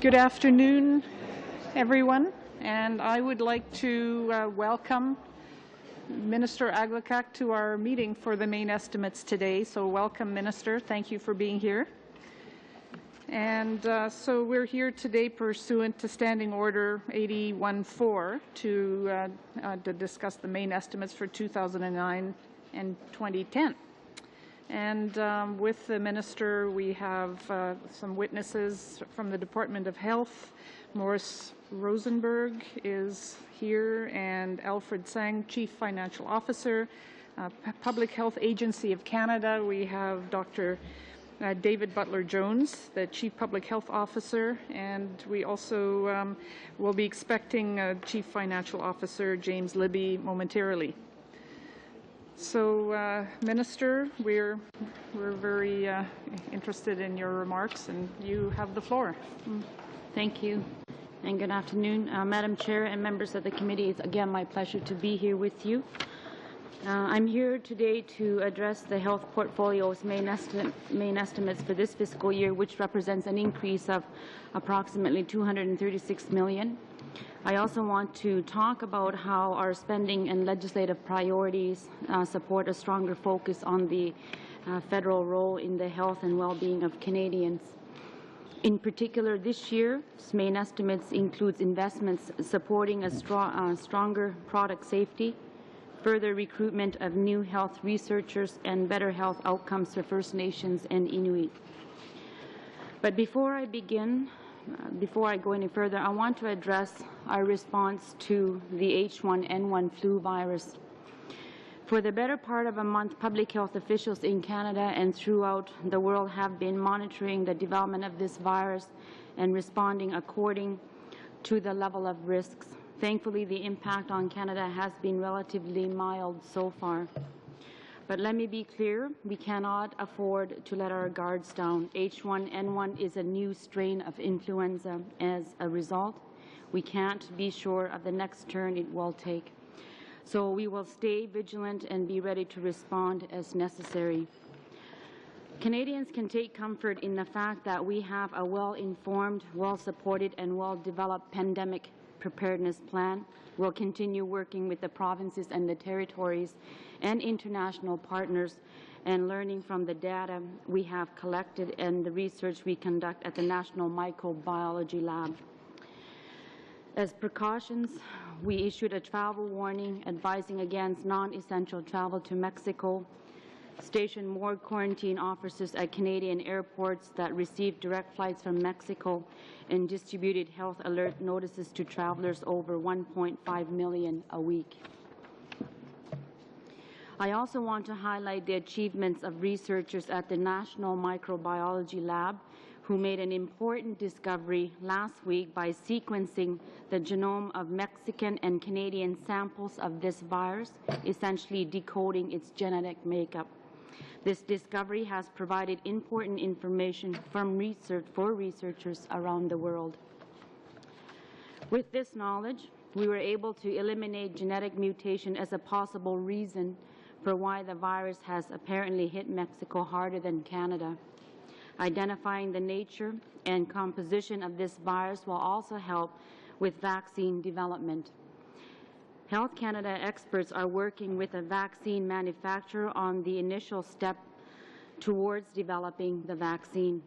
Good afternoon, everyone, and I would like to welcome Minister Aglakak to our meeting for the main estimates today. So welcome, Minister. Thank you for being here. And so we're here today pursuant to Standing Order 81-4 to discuss the main estimates for 2009 and 2010. And with the Minister, we have some witnesses from the Department of Health. Maurice Rosenberg is here, and Alfred Sang, Chief Financial Officer. Public Health Agency of Canada, we have Dr. David Butler-Jones, the Chief Public Health Officer, and we also will be expecting Chief Financial Officer James Libby momentarily. So, Minister, we're very interested in your remarks, and you have the floor. Thank you, and good afternoon, Madam Chair and members of the committee. It's again my pleasure to be here with you. I'm here today to address the health portfolio's main estimates for this fiscal year, which represents an increase of approximately $236 million. I also want to talk about how our spending and legislative priorities support a stronger focus on the federal role in the health and well-being of Canadians. In particular, this year's main estimates includes investments supporting a stronger product safety, further recruitment of new health researchers, and better health outcomes for First Nations and Inuit. But before I go any further, I want to address our response to the H1N1 flu virus. For the better part of a month, public health officials in Canada and throughout the world have been monitoring the development of this virus and responding according to the level of risks. Thankfully, the impact on Canada has been relatively mild so far. But let me be clear, we cannot afford to let our guards down. H1N1 is a new strain of influenza. As a result, we can't be sure of the next turn it will take. So we will stay vigilant and be ready to respond as necessary. Canadians can take comfort in the fact that we have a well-informed, well-supported, and well-developed pandemic preparedness plan. We'll continue working with the provinces and the territories and international partners and learning from the data we have collected and the research we conduct at the National Microbiology Lab. As precautions, we issued a travel warning advising against non-essential travel to Mexico, stationed more quarantine officers at Canadian airports that received direct flights from Mexico, and distributed health alert notices to travelers over 1.5 million a week. I also want to highlight the achievements of researchers at the National Microbiology Lab who made an important discovery last week by sequencing the genome of Mexican and Canadian samples of this virus, essentially decoding its genetic makeup. This discovery has provided important information for researchers around the world. With this knowledge, we were able to eliminate genetic mutation as a possible reason for why the virus has apparently hit Mexico harder than Canada. Identifying the nature and composition of this virus will also help with vaccine development. Health Canada experts are working with a vaccine manufacturer on the initial step towards developing the vaccine.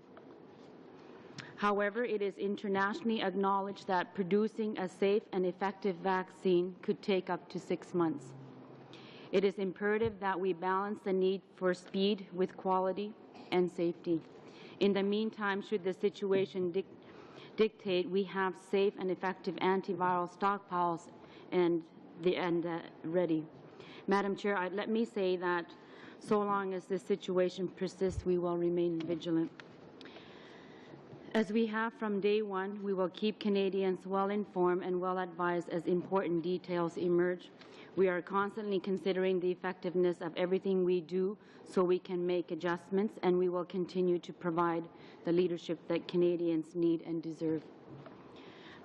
However, it is internationally acknowledged that producing a safe and effective vaccine could take up to 6 months. It is imperative that we balance the need for speed with quality and safety. In the meantime, should the situation dictate, we have safe and effective antiviral stockpiles and ready. Madam Chair, let me say that so long as this situation persists, we will remain vigilant. As we have from day one, we will keep Canadians well informed and well advised as important details emerge. We are constantly considering the effectiveness of everything we do so we can make adjustments, and we will continue to provide the leadership that Canadians need and deserve.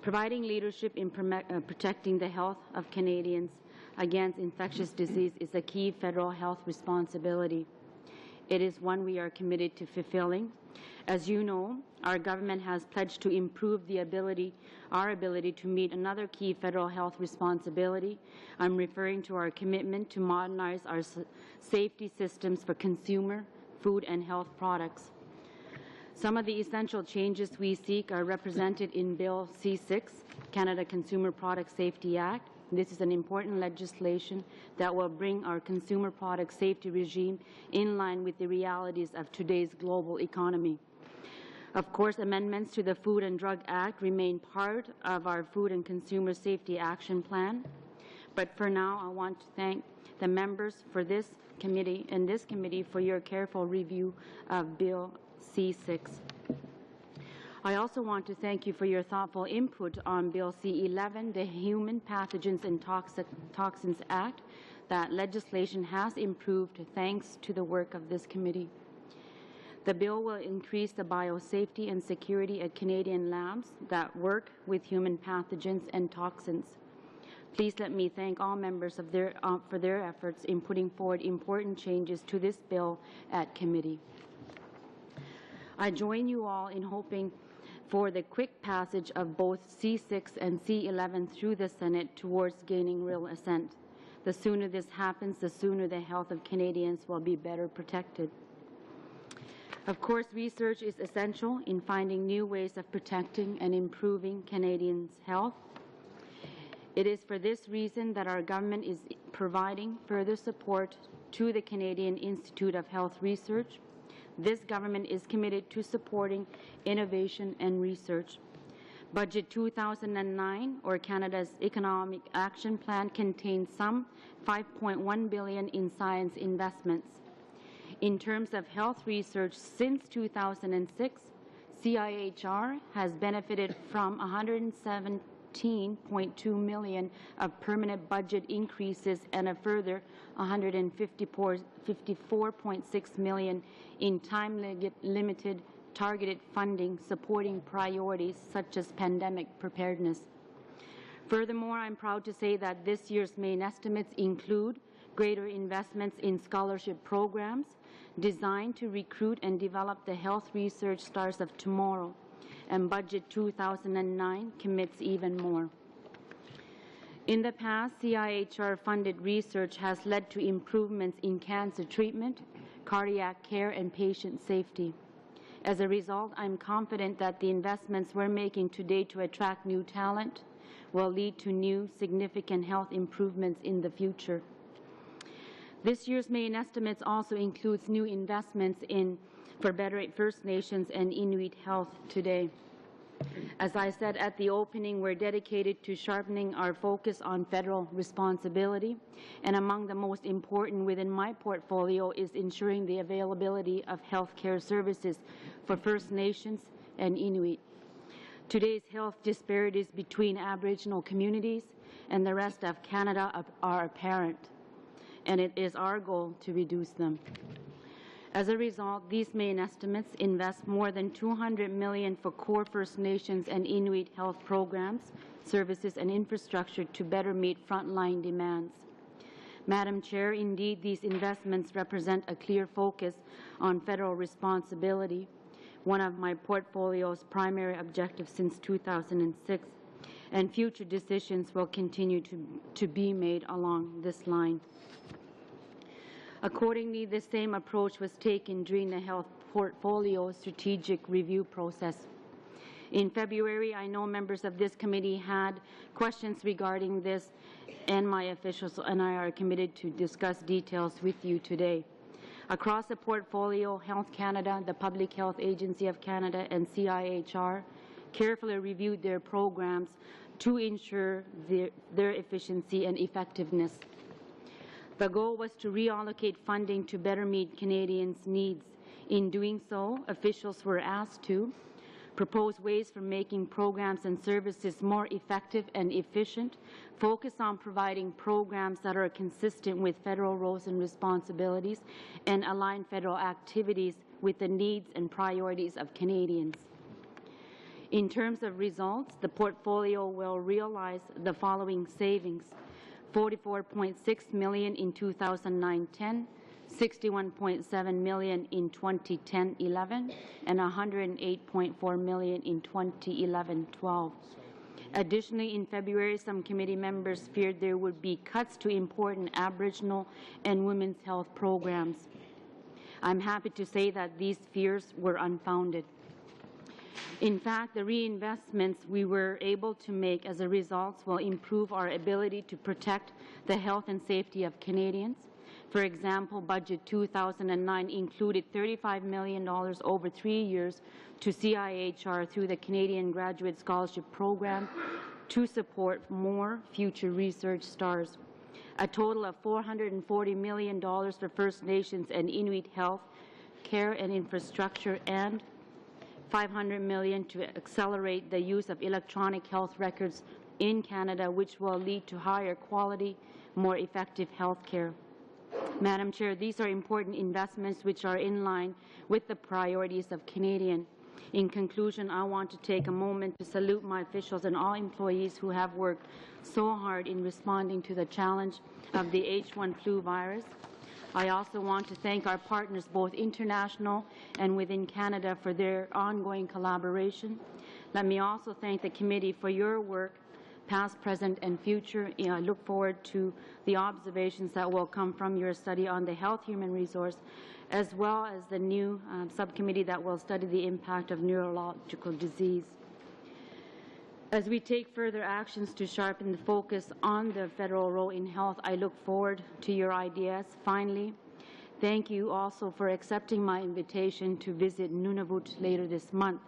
Providing leadership in protecting the health of Canadians against infectious disease is a key federal health responsibility. It is one we are committed to fulfilling. As you know, our government has pledged to improve our ability to meet another key federal health responsibility. I'm referring to our commitment to modernize our safety systems for consumer, food, and health products. Some of the essential changes we seek are represented in Bill C6, Canada Consumer Product Safety Act. This is an important legislation that will bring our consumer product safety regime in line with the realities of today's global economy. Of course, amendments to the Food and Drug Act remain part of our Food and Consumer Safety Action Plan. But for now, I want to thank the members for this committee for your careful review of Bill C6. I also want to thank you for your thoughtful input on Bill C11, the Human Pathogens and Toxins Act. That legislation has improved thanks to the work of this committee. The bill will increase the biosafety and security at Canadian labs that work with human pathogens and toxins. Please let me thank all members for their efforts in putting forward important changes to this bill at committee. I join you all in hoping for the quick passage of both C6 and C11 through the Senate towards gaining real assent. The sooner this happens, the sooner the health of Canadians will be better protected. Of course, research is essential in finding new ways of protecting and improving Canadians' health. It is for this reason that our government is providing further support to the Canadian Institute of Health Research. This government is committed to supporting innovation and research. Budget 2009, or Canada's Economic Action Plan, contains some $5.1 billion in science investments. In terms of health research, since 2006, CIHR has benefited from $117.2 million of permanent budget increases and a further $154.6 million in time-limited targeted funding supporting priorities such as pandemic preparedness. Furthermore, I'm proud to say that this year's main estimates include greater investments in scholarship programs designed to recruit and develop the health research stars of tomorrow, and Budget 2009 commits even more. In the past, CIHR-funded research has led to improvements in cancer treatment, cardiac care, and patient safety. As a result, I'm confident that the investments we're making today to attract new talent will lead to new significant health improvements in the future. This year's main estimates also includes new investments for better First Nations and Inuit health today. As I said at the opening, we're dedicated to sharpening our focus on federal responsibility, and among the most important within my portfolio is ensuring the availability of health care services for First Nations and Inuit. Today's health disparities between Aboriginal communities and the rest of Canada are apparent, and it is our goal to reduce them. As a result, these main estimates invest more than $200 million for core First Nations and Inuit health programs, services, and infrastructure to better meet frontline demands. Madam Chair, indeed, these investments represent a clear focus on federal responsibility, one of my portfolio's primary objectives since 2006, and future decisions will continue to be made along this line. Accordingly, the same approach was taken during the health portfolio strategic review process. In February, I know members of this committee had questions regarding this, and my officials and I are committed to discuss details with you today. Across the portfolio, Health Canada, the Public Health Agency of Canada, and CIHR carefully reviewed their programs to ensure their efficiency and effectiveness. The goal was to reallocate funding to better meet Canadians' needs. In doing so, officials were asked to propose ways for making programs and services more effective and efficient, focus on providing programs that are consistent with federal roles and responsibilities, and align federal activities with the needs and priorities of Canadians. In terms of results, the portfolio will realize the following savings: $44.6 million in 2009-10, 61.7 million in 2010-11, and 108.4 million in 2011-12. Additionally, in February, some committee members feared there would be cuts to important Aboriginal and women's health programs. I'm happy to say that these fears were unfounded. In fact, the reinvestments we were able to make as a result will improve our ability to protect the health and safety of Canadians. For example, Budget 2009 included $35 million over 3 years to CIHR through the Canadian Graduate Scholarship Program to support more future research stars. A total of $440 million for First Nations and Inuit health, care and infrastructure, and $500 million to accelerate the use of electronic health records in Canada, which will lead to higher quality, more effective health care. Madam Chair, these are important investments which are in line with the priorities of Canadians. In conclusion, I want to take a moment to salute my officials and all employees who have worked so hard in responding to the challenge of the H1 flu virus. I also want to thank our partners, both international and within Canada, for their ongoing collaboration. Let me also thank the committee for your work, past, present, and future. I look forward to the observations that will come from your study on the health human resource, as well as the new subcommittee that will study the impact of neurological disease. As we take further actions to sharpen the focus on the federal role in health, I look forward to your ideas. Finally, thank you also for accepting my invitation to visit Nunavut later this month.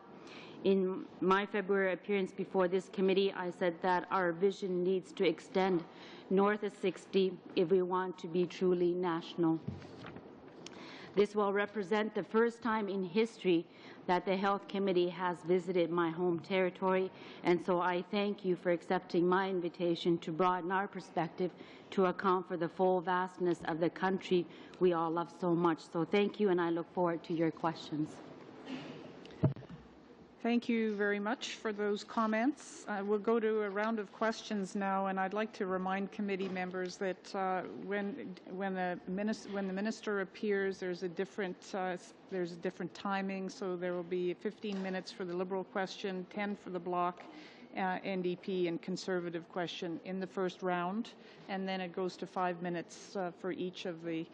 In my February appearance before this committee, I said that our vision needs to extend north of 60 if we want to be truly national. This will represent the first time in history that the Health Committee has visited my home territory, and so I thank you for accepting my invitation to broaden our perspective to account for the full vastness of the country we all love so much. So thank you, and I look forward to your questions. Thank you very much for those comments. We'll go to a round of questions now, and I'd like to remind committee members that when the minister appears, there's a different timing. So there will be 15 minutes for the Liberal question, 10 for the Bloc, NDP, and Conservative question in the first round, and then it goes to 5 minutes for each of the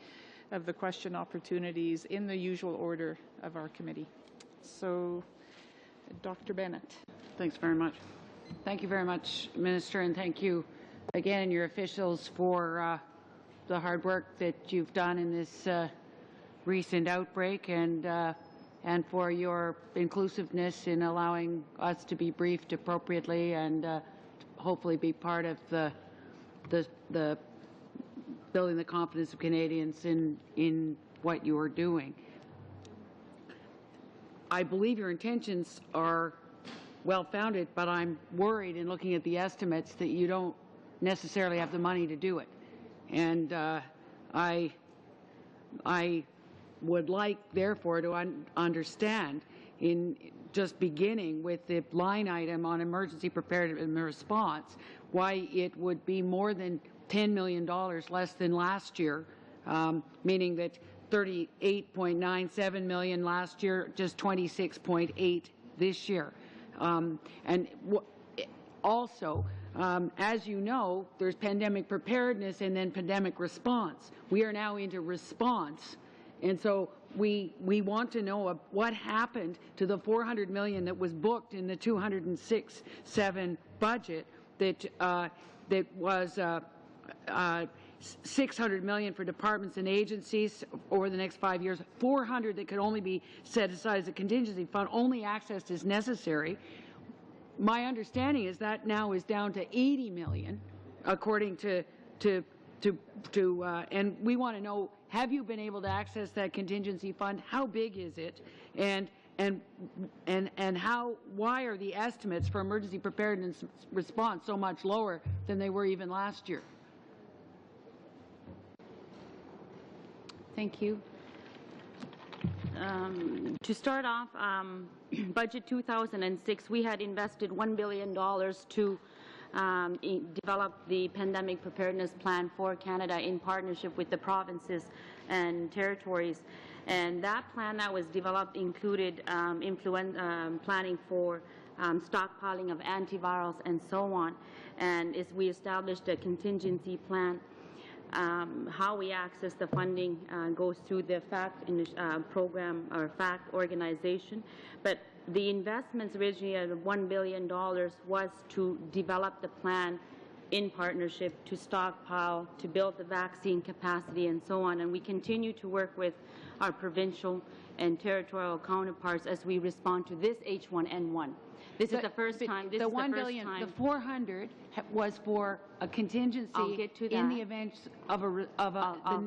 question opportunities in the usual order of our committee. So. Dr. Bennett. Thanks very much. Thank you very much, Minister, and thank you again, your officials, for the hard work that you've done in this recent outbreak, and for your inclusiveness in allowing us to be briefed appropriately and hopefully be part of the building the confidence of Canadians in what you are doing. I believe your intentions are well-founded, but I'm worried in looking at the estimates that you don't necessarily have the money to do it. And I would like, therefore, to understand, in just beginning with the line item on emergency preparedness and response, why it would be more than $10 million less than last year, meaning that $38.97 million last year, just $26.8 this year. And also, as you know, there's pandemic preparedness and then pandemic response. We are now into response. And so we want to know what happened to the $400 million that was booked in the 206-7 budget that was $600 million for departments and agencies over the next 5 years, $400 that could only be set aside as a contingency fund, only accessed as necessary. My understanding is that now is down to $80 million, according to and we want to know, have you been able to access that contingency fund? How big is it? And why are the estimates for emergency preparedness response so much lower than they were even last year? Thank you. To start off, Budget 2006, we had invested $1 billion to develop the pandemic preparedness plan for Canada in partnership with the provinces. and territories. And that plan that was developed included planning for stockpiling of antivirals and so on. And we established a contingency plan. How we access the funding goes through the FACT program or FACT organization. But the investments originally at $1 billion was to develop the plan in partnership, to stockpile, to build the vaccine capacity and so on. And we continue to work with our provincial and territorial counterparts as we respond to this H1N1. This is the first time. The $1 billion, the 400 was for a contingency in the event of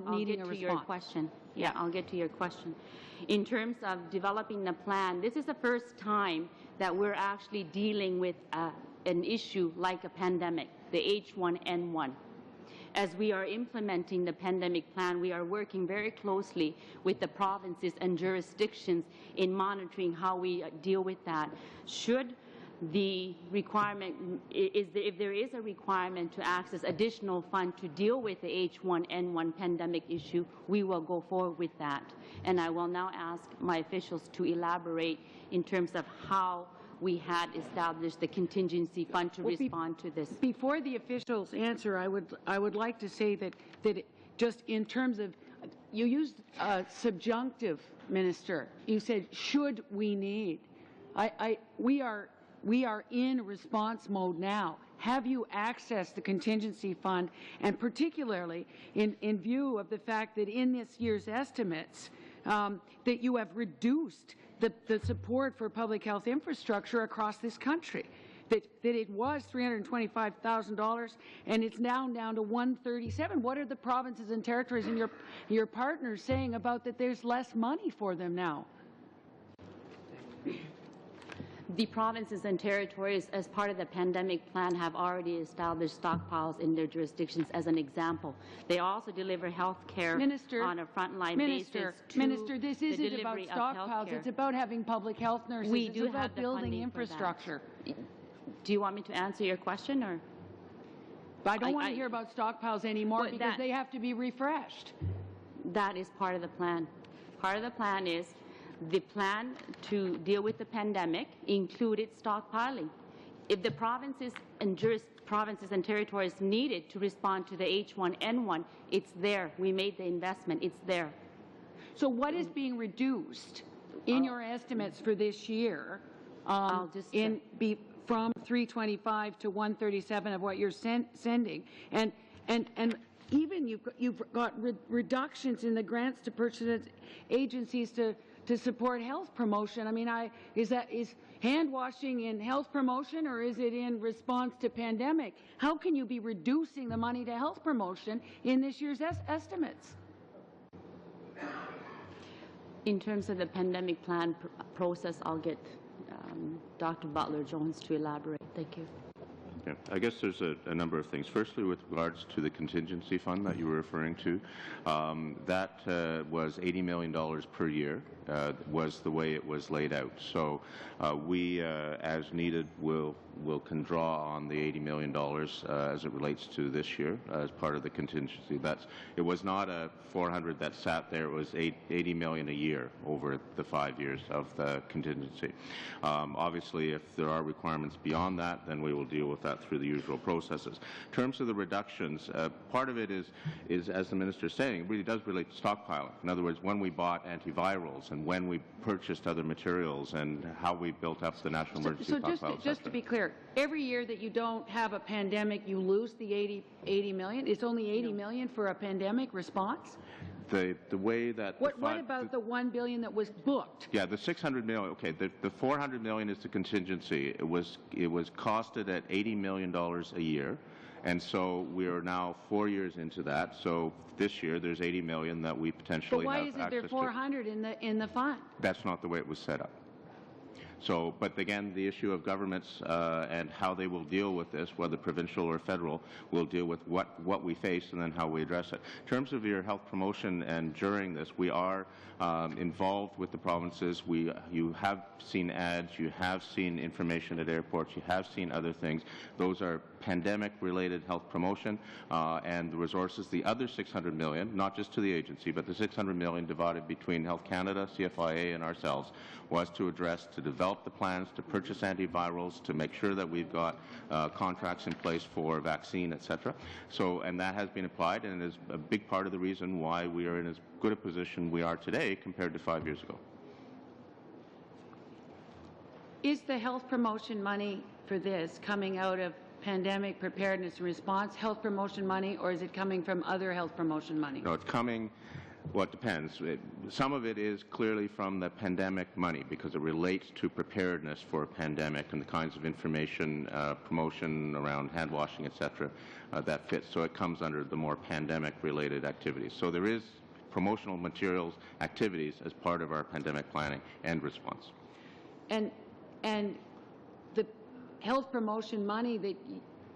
needing a response. Your question. Yeah, I'll get to your question. In terms of developing the plan, this is the first time that we're actually dealing with an issue like a pandemic, the H1N1. As we are implementing the pandemic plan, we are working very closely with the provinces and jurisdictions in monitoring how we deal with that. Should the requirement, if there is a requirement to access additional funds to deal with the H1N1 pandemic issue, we will go forward with that. And I will now ask my officials to elaborate in terms of how we had established the contingency fund to respond to this. Before the officials answer, I would like to say that just in terms of, you used subjunctive, Minister. You said, should we need? We are in response mode now. Have you accessed the contingency fund, and particularly in view of the fact that in this year's estimates that you have reduced the support for public health infrastructure across this country, that it was $325,000 and it's now down to $137,000. What are the provinces and territories and your partners saying about that there's less money for them now? The provinces and territories, as part of the pandemic plan, have already established stockpiles in their jurisdictions as an example. They also deliver health care on a frontline basis. Minister, this isn't about stockpiles. It's about having public health nurses. It's about building infrastructure. Do you want me to answer your question, or? I don't want to hear about stockpiles anymore because they have to be refreshed. That is part of the plan. Part of the plan is the plan to deal with the pandemic included stockpiling. If the provinces and territories needed to respond to the H1N1, it's there. We made the investment. It's there. So what is being reduced in your estimates for this year from 325 to 137 of what you're sending? And even you've got reductions in the grants to purchase agencies to support health promotion. I mean, is hand washing in health promotion, or is it in response to pandemic? How can you be reducing the money to health promotion in this year's estimates? In terms of the pandemic plan process, I'll get Dr. Butler-Jones to elaborate. Thank you. Yeah, I guess there's a number of things. Firstly, with regards to the contingency fund that you were referring to, that was $80 million per year, was the way it was laid out. So we, as needed, can draw on the $80 million as it relates to this year as part of the contingency. It was not a 400 that sat there. It was $80 million a year over the 5 years of the contingency. Obviously, if there are requirements beyond that, then we will deal with that through the usual processes. In terms of the reductions, part of it is, as the Minister is saying, it really does relate to stockpiling. In other words, when we bought antivirals and when we purchased other materials and how we built up the National Emergency Stockpile. So just to be clear, every year that you don't have a pandemic, you lose the 80 million? It's only 80 million for a pandemic response? The way that... What about the $1 billion that was booked? Yeah, the $600 million, okay, the $400 million is the contingency. It was costed at $80 million a year, and so we are now 4 years into that. So this year there's $80 million that we potentially have access to. But why isn't there 400 in the fund? That's not the way it was set up. So, but again, the issue of governments and how they will deal with this, whether provincial or federal, will deal with what we face and then how we address it. In terms of your health promotion and during this, we are involved with the provinces. You have seen ads, you have seen information at airports, you have seen other things. Those are pandemic-related health promotion and the resources. The other $600 million, not just to the agency, but the $600 million divided between Health Canada, CFIA, and ourselves, was to develop the plans to purchase antivirals, to make sure that we've got contracts in place for vaccine, etc. So, and that has been applied, and it is a big part of the reason why we are in as good a position we are today compared to 5 years ago. Is the health promotion money for this coming out of pandemic preparedness and response health promotion money, or is it coming from other health promotion money? No, it's coming. Well, it depends. Some of it is clearly from the pandemic money because it relates to preparedness for a pandemic and the kinds of information promotion around hand washing, etc. That fits. So it comes under the more pandemic-related activities. So there is promotional materials activities as part of our pandemic planning and response. And the health promotion money that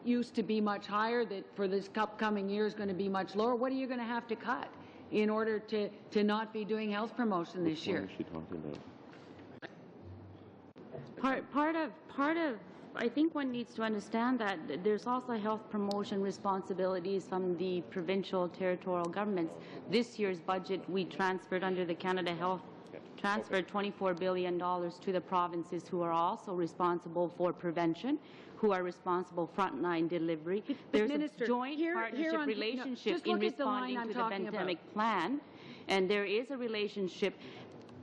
used to be much higher, that for this upcoming year is going to be much lower, what are you going to have to cut in order to not be doing health promotion this year? What is she talking about? Part of, I think one needs to understand that there's also health promotion responsibilities from the provincial territorial governments. This year's budget, we transferred under the Canada Health, transferred $24 billion to the provinces who are also responsible for prevention, who are responsible frontline delivery. There's Minister, a joint partnership relationship in responding to the pandemic plan, and there is a relationship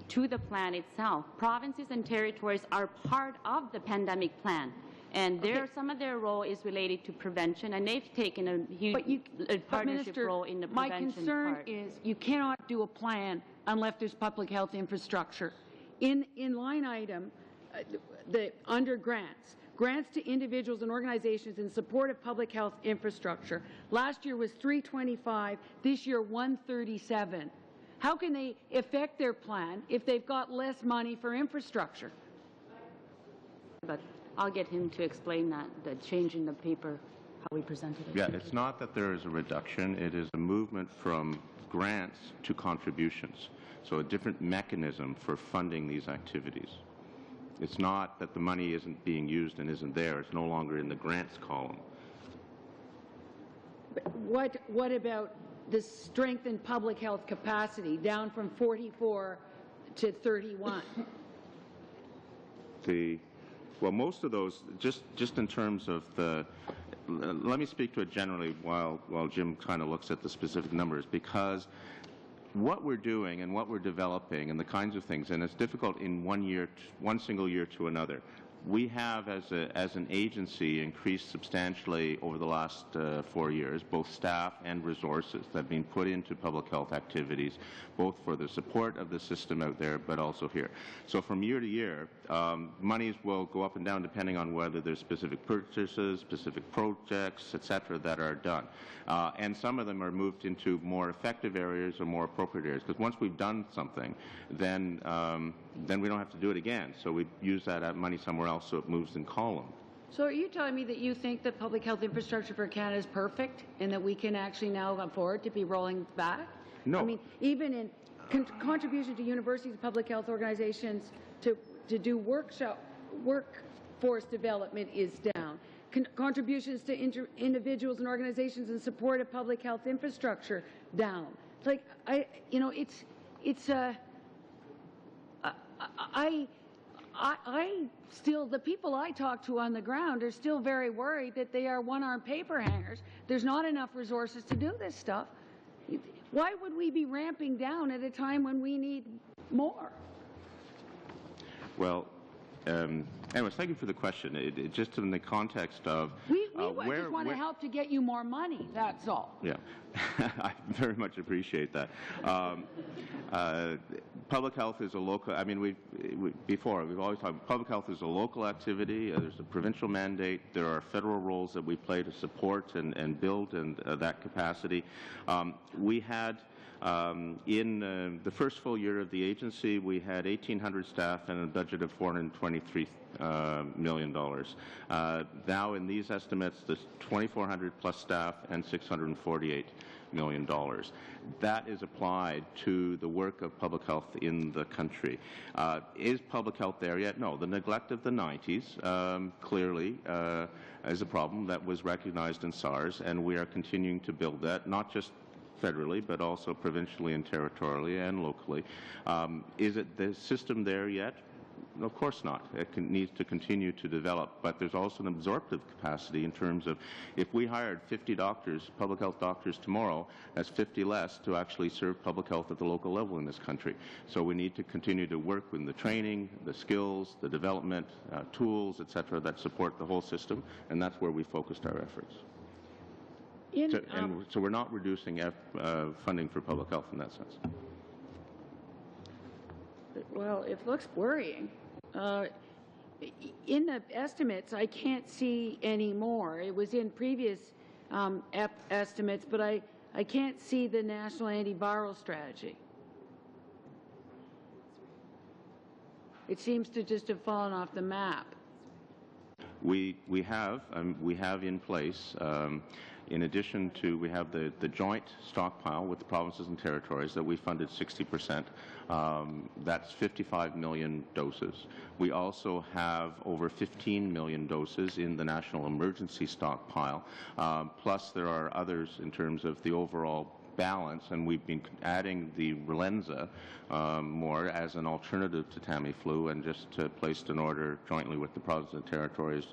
to the plan itself. Provinces and territories are part of the pandemic plan, and some of their role is related to prevention, and they've taken a huge partnership role in the prevention my concern part. is you cannot do a plan unless there's public health infrastructure. In line item, under grants to individuals and organizations in support of public health infrastructure. Last year was $325, this year $137. How can they affect their plan if they've got less money for infrastructure? But I'll get him to explain that, the change in the paper, how we presented it. Yeah, it's not that there is a reduction. It is a movement from grants to contributions. So a different mechanism for funding these activities. It's not that the money isn't being used and isn't there. It's no longer in the grants column. But what about the strengthened public health capacity, down from 44 to 31? Well, most of those, just in terms of the, let me speak to it generally while Jim kind of looks at the specific numbers, because what we're doing and what we're developing and the kinds of things, and it's difficult in one single year to another. We have, as an agency, increased substantially over the last 4 years, both staff and resources that have been put into public health activities, both for the support of the system out there, but also here. So from year to year, monies will go up and down depending on whether there's specific purchases, specific projects, etc., that are done. And some of them are moved into more effective areas or more appropriate areas, because once we've done something, then we don't have to do it again. So we use that money somewhere else, so it moves in column. So are you telling me that you think that public health infrastructure for Canada is perfect and that we can actually now afford to be rolling back? No. I mean, even in contribution to universities and public health organizations to do workforce development is down. Contributions to individuals and organizations in support of public health infrastructure down. Like, I still, the people I talk to on the ground are still very worried that they are one-armed paper hangers. There's not enough resources to do this stuff. Why would we be ramping down at a time when we need more? Well, anyways, thank you for the question. Just in the context of we just want to help to get you more money, that's all. Yeah, I very much appreciate that. Public health is a local, I mean, we've always talked, public health is a local activity. There's a provincial mandate. There are federal roles that we play to support and build that capacity. We had In the first full year of the agency, we had 1,800 staff and a budget of $423 million. Now, in these estimates, there's 2,400 plus staff and $648 million. That is applied to the work of public health in the country. Is public health there yet? No. The neglect of the 90s clearly is a problem that was recognized in SARS, and we are continuing to build that, not just federally, but also provincially and territorially and locally. Is it the system there yet? Of course not. It needs to continue to develop, but there's also an absorptive capacity in terms of if we hired 50 doctors, public health doctors tomorrow, that's 50 less to actually serve public health at the local level in this country. So we need to continue to work with the training, the skills, the development, tools, etc., that support the whole system, and that's where we focused our efforts. So we're not reducing funding for public health in that sense. Well, it looks worrying. In the estimates, I can't see any more. It was in previous estimates, but I can't see the national antiviral strategy. It seems to just have fallen off the map. We have in place, in addition to, we have the joint stockpile with the provinces and territories that we funded 60%. That's 55 million doses. We also have over 15 million doses in the national emergency stockpile. Plus there are others in terms of the overall balance, and we've been adding the Relenza more as an alternative to Tamiflu, and just placed an order jointly with the provinces and territories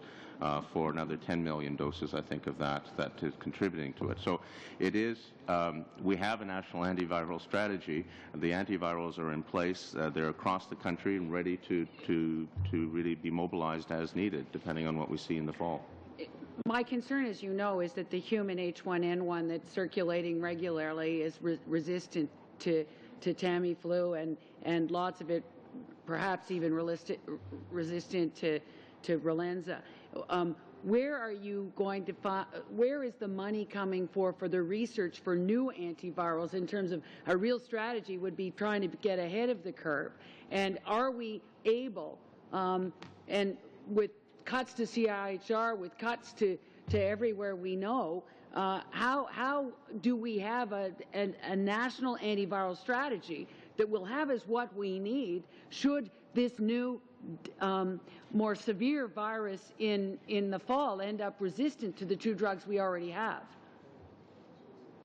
for another 10 million doses, I think, of that is contributing to it. So it is, we have a national antiviral strategy. The antivirals are in place. They're across the country and ready to really be mobilized as needed, depending on what we see in the fall. My concern, as you know, is that the human H1N1 that's circulating regularly is resistant to Tamiflu, and lots of it perhaps even resistant to Relenza. Where are you going to find, where is the money coming for the research for new antivirals, in terms of a real strategy would be trying to get ahead of the curve? And are we able, and with cuts to CIHR, with cuts to everywhere we know, how do we have a national antiviral strategy that will have us what we need should this new more severe virus in the fall end up resistant to the two drugs we already have?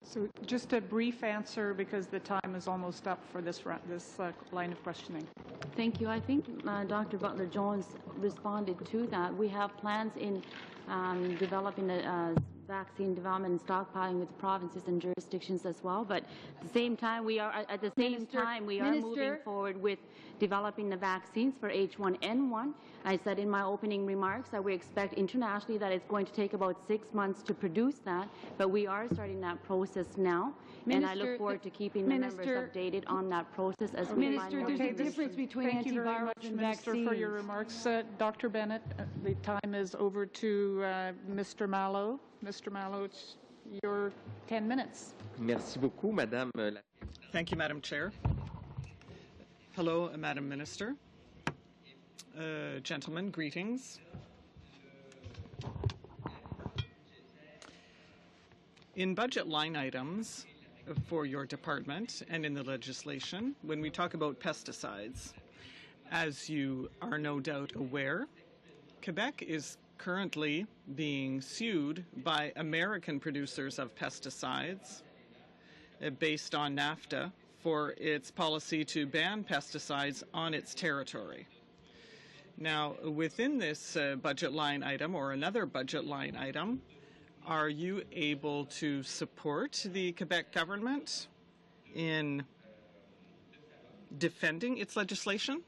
So just a brief answer, because the time is almost up for this line of questioning. Thank you. I think Dr. Butler-Jones responded to that. We have plans in developing the vaccine development and stockpiling with provinces and jurisdictions as well. But at the same time, we are moving forward with developing the vaccines for H1N1. I said in my opening remarks that we expect internationally that it's going to take about 6 months to produce that, but we are starting that process now, and I look forward to keeping the members updated on that process as we find more there's a difference between Thank you very antivirals much, and Minister, vaccines. for your remarks. Dr. Bennett, the time is over to Mr. Mallow. Mr. Mallow, it's your 10 minutes. Merci beaucoup, Madame la... Thank you, Madam Chair. Hello, Madam Minister. Gentlemen, greetings. In budget line items for your department and in the legislation, when we talk about pesticides, as you are no doubt aware, Quebec is currently being sued by American producers of pesticides based on NAFTA for its policy to ban pesticides on its territory. Now, within this budget line item, or another budget line item, are you able to support the Quebec government in defending its legislation?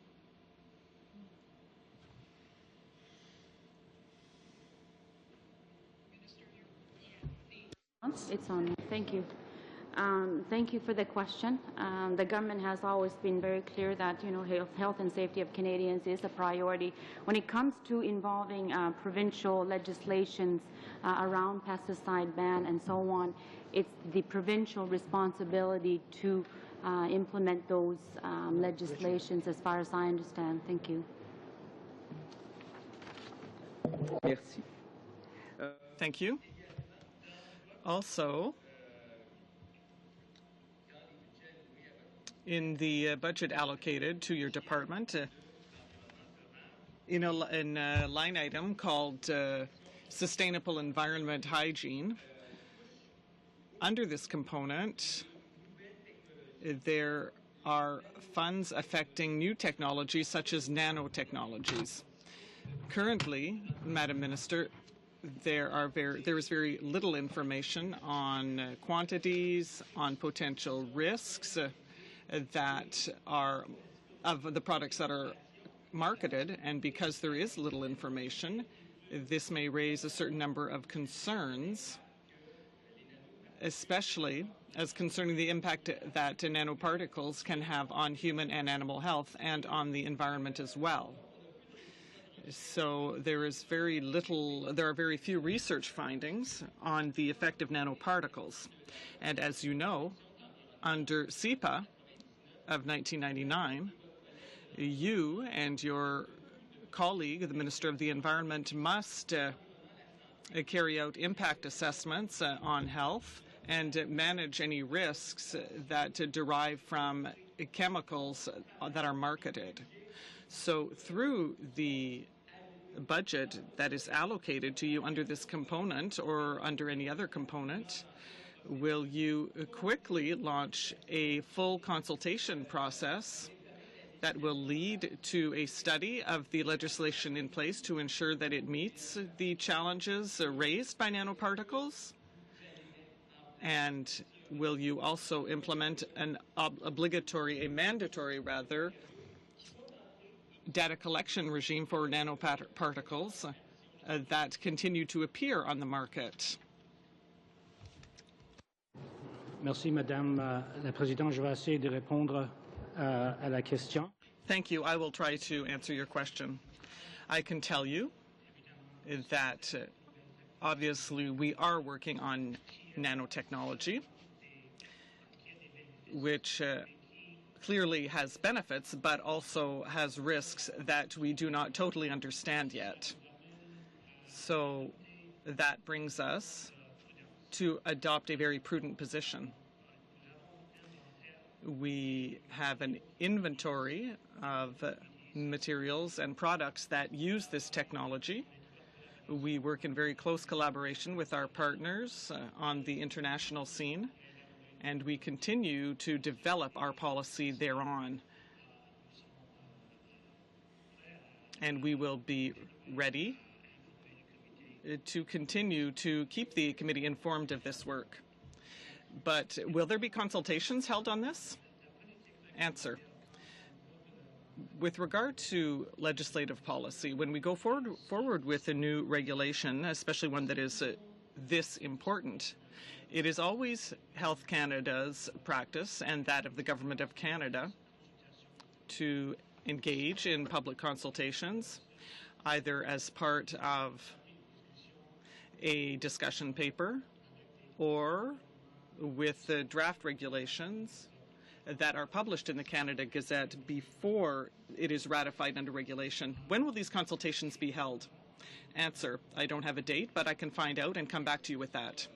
It's on. Thank you. Thank you for the question. The government has always been very clear that health and safety of Canadians is a priority. When it comes to involving provincial legislations around pesticide ban and so on, it's the provincial responsibility to implement those legislations, as far as I understand. Thank you. Merci. Thank you. Also, in the budget allocated to your department, in a line item called Sustainable Environment Hygiene, under this component, there are funds affecting new technologies such as nanotechnologies. Currently, Madam Minister, there is very little information on quantities, on potential risks that are of the products that are marketed, and because there is little information, this may raise a certain number of concerns, especially as concerning the impact that nanoparticles can have on human and animal health and on the environment as well. So there is very little, there are very few research findings on the effect of nanoparticles. And as you know, under HESA of 1999, you and your colleague, the Minister of the Environment, must carry out impact assessments on health and manage any risks that derive from chemicals that are marketed. So through the budget that is allocated to you under this component or under any other component, will you quickly launch a full consultation process that will lead to a study of the legislation in place to ensure that it meets the challenges raised by nanoparticles? And will you also implement an mandatory data collection regime for nanoparticles that continue to appear on the market? Merci, Madame la Présidente. Je vais essayer de répondre à la question. Thank you. I will try to answer your question. I can tell you that obviously we are working on nanotechnology, which clearly has benefits, but also has risks that we do not totally understand yet. So that brings us to adopt a very prudent position. We have an inventory of materials and products that use this technology. We work in very close collaboration with our partners on the international scene, and we continue to develop our policy thereon. And we will be ready to continue to keep the committee informed of this work. But will there be consultations held on this? Answer. With regard to legislative policy, when we go forward with a new regulation, especially one that is this important, it is always Health Canada's practice and that of the Government of Canada to engage in public consultations, either as part of a discussion paper or with the draft regulations that are published in the Canada Gazette before it is ratified under regulation. When will these consultations be held? Answer, I don't have a date, but I can find out and come back to you with that.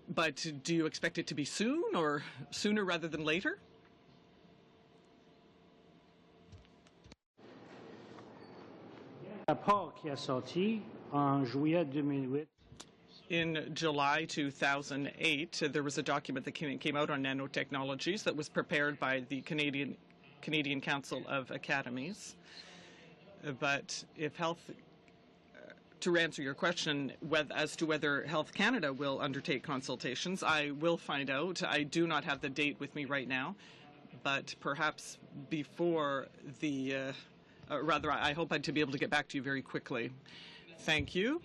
But do you expect it to be soon or sooner rather than later? Rapport qui a sorti en juillet 2008. In July 2008, there was a document that came out on nanotechnologies that was prepared by the Canadian Council of Academies. But if to answer your question as to whether Health Canada will undertake consultations, I will find out. I do not have the date with me right now, but perhaps before the, I hope to be able to get back to you very quickly. Thank you.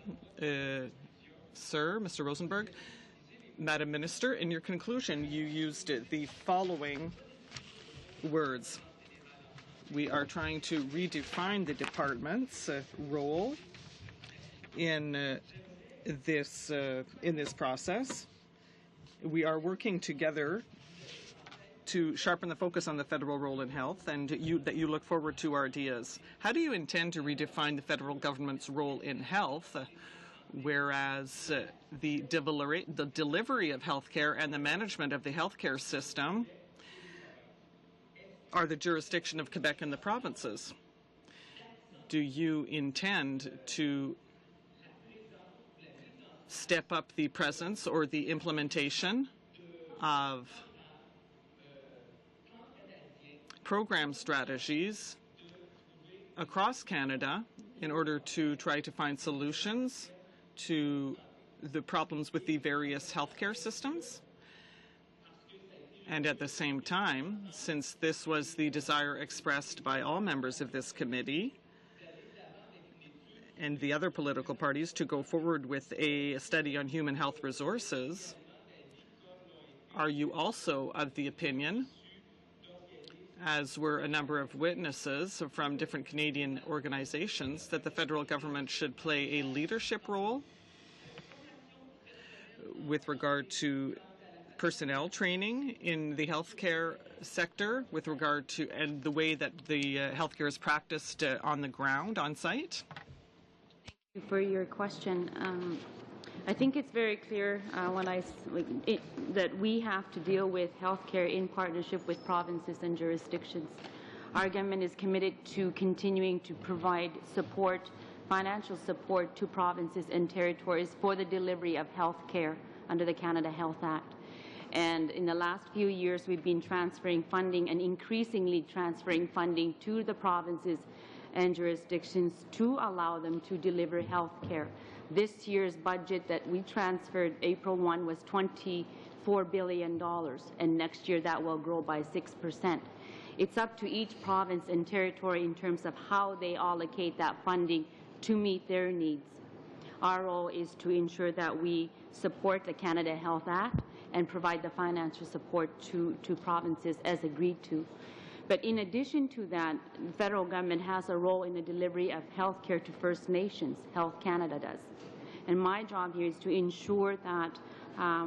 Sir, Mr. Rosenberg. Madam Minister, in your conclusion, you used the following words. We are trying to redefine the department's role in this process. We are working together to sharpen the focus on the federal role in health, and that you look forward to our ideas. How do you intend to redefine the federal government's role in health, whereas the delivery of healthcare and the management of the healthcare system are the jurisdiction of Quebec and the provinces? Do you intend to step up the presence or the implementation of program strategies across Canada in order to try to find solutions to the problems with the various healthcare systems? And at the same time, since this was the desire expressed by all members of this committee and the other political parties to go forward with a study on human health resources, are you also of the opinion, as were a number of witnesses from different Canadian organizations, that the federal government should play a leadership role with regard to personnel training in the healthcare sector, with regard to and the way that the healthcare is practiced on the ground, on site? Thank you for your question. I think it's very clear that we have to deal with healthcare in partnership with provinces and jurisdictions. Our government is committed to continuing to provide support, financial support to provinces and territories for the delivery of healthcare under the Canada Health Act. And in the last few years, we've been transferring funding and increasingly transferring funding to the provinces and jurisdictions to allow them to deliver health care. This year's budget that we transferred April 1 was $24 billion, and next year that will grow by 6%. It's up to each province and territory in terms of how they allocate that funding to meet their needs. Our role is to ensure that we support the Canada Health Act and provide the financial support to provinces as agreed to. But in addition to that, the federal government has a role in the delivery of health care to First Nations. Health Canada does. And my job here is to ensure that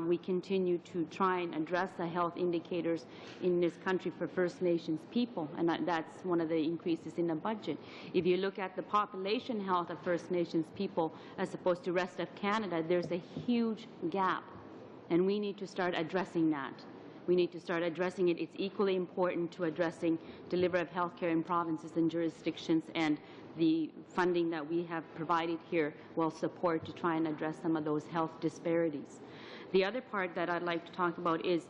we continue to try and address the health indicators in this country for First Nations people, and that's one of the increases in the budget. If you look at the population health of First Nations people as opposed to the rest of Canada, there's a huge gap, and we need to start addressing that. We need to start addressing it. It's equally important to addressing delivery of health care in provinces and jurisdictions, and the funding that we have provided here will support to try and address some of those health disparities. The other part that I'd like to talk about is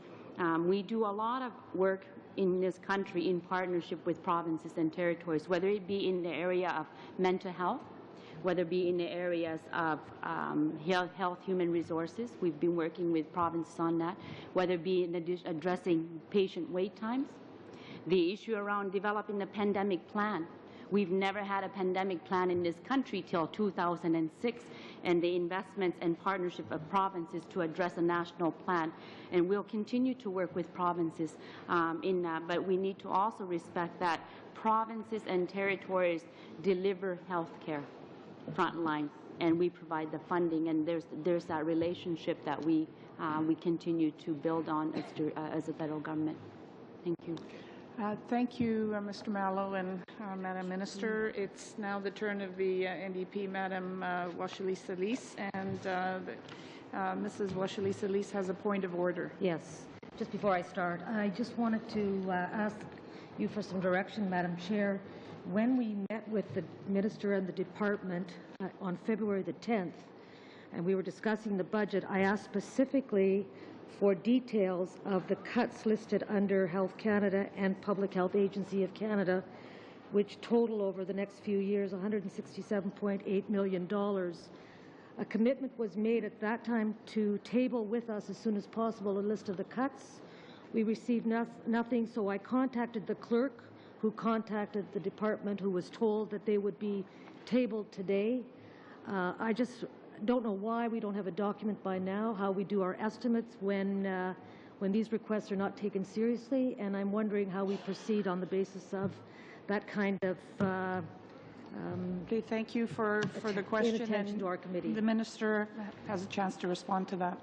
we do a lot of work in this country in partnership with provinces and territories, whether it be in the area of mental health, whether it be in the areas of health, human resources. We've been working with provinces on that, whether it be in addressing patient wait times, the issue around developing the pandemic plan. We've never had a pandemic plan in this country till 2006, and the investments and partnership of provinces to address a national plan. And we'll continue to work with provinces in that, but we need to also respect that provinces and territories deliver health care frontline, and we provide the funding, and there's that relationship that we continue to build on as a federal government. Thank you. Thank you, Mr. Mallow and Madam Minister. It's now the turn of the NDP, Madam Washeli-Salis, and Mrs. Washeli-Salis has a point of order. Yes. Just before I start, I just wanted to ask you for some direction, Madam Chair. When we met with the Minister and the Department on February the 10th, and we were discussing the budget, I asked specifically for details of the cuts listed under Health Canada and Public Health Agency of Canada, which total over the next few years $167.8 million. A commitment was made at that time to table with us as soon as possible a list of the cuts. We received nothing, so I contacted the clerk, who contacted the department, who was told that they would be tabled today. I just don't know why we don't have a document by now, how we do our estimates when these requests are not taken seriously, and I'm wondering how we proceed on the basis of that kind of Okay, thank you for the question. inattention to our committee. The minister has a chance to respond to that.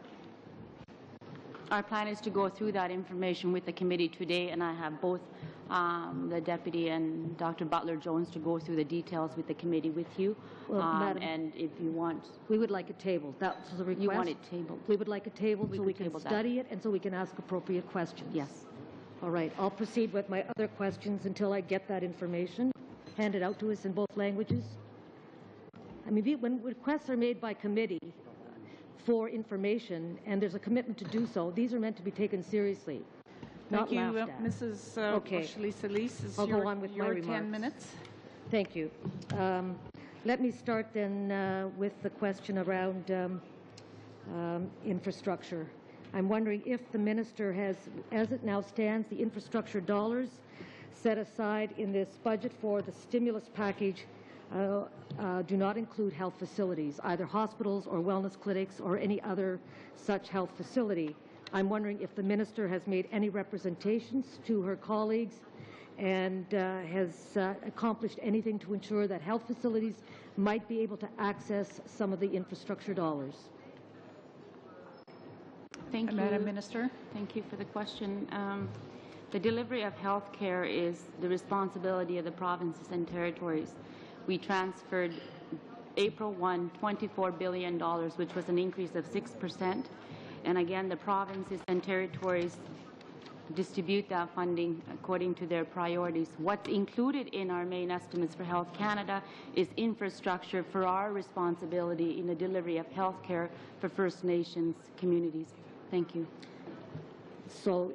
Our plan is to go through that information with the committee today, and I have both the deputy and Dr. Butler-Jones to go through the details with the committee with you. Well, Madam, and if you want, we would like it tabled. That was the request. you want it tabled. We would like it tabled so we can table that. study it and so we can ask appropriate questions. Yes. All right. I'll proceed with my other questions until I get that information handed out to us in both languages. I mean, when requests are made by committee for information and there's a commitment to do so, these are meant to be taken seriously, not Thank you, laughed at. Mrs. Okay. O'Shaleese. I'll go on with my your remarks. 10 minutes. Thank you. Let me start then with the question around infrastructure. I'm wondering if the minister has, as it now stands, the infrastructure dollars set aside in this budget for the stimulus package do not include health facilities, either hospitals or wellness clinics or any other such health facility. I'm wondering if the minister has made any representations to her colleagues and has accomplished anything to ensure that health facilities might be able to access some of the infrastructure dollars. Thank you. Madam Minister. Thank you for the question. The delivery of health care is the responsibility of the provinces and territories. We transferred April 1, $24 billion, which was an increase of 6%. And again, the provinces and territories distribute that funding according to their priorities. What's included in our main estimates for Health Canada is infrastructure for our responsibility in the delivery of health care for First Nations communities. Thank you. So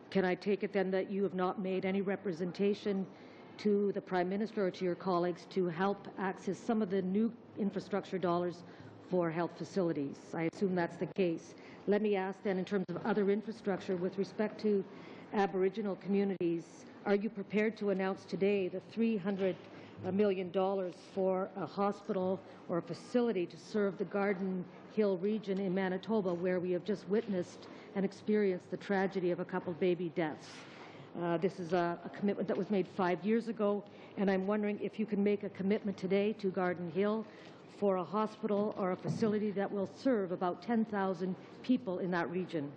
can I take it then that you have not made any representation to the Prime Minister or to your colleagues to help access some of the new infrastructure dollars for health facilities? I assume that's the case. Let me ask then, in terms of other infrastructure, with respect to Aboriginal communities, are you prepared to announce today the $300 million for a hospital or a facility to serve the Garden Hill region in Manitoba, where we have just witnessed and experienced the tragedy of a couple baby deaths? This is a commitment that was made 5 years ago, and I'm wondering if you can make a commitment today to Garden Hill for a hospital or a facility that will serve about 10,000 people in that region.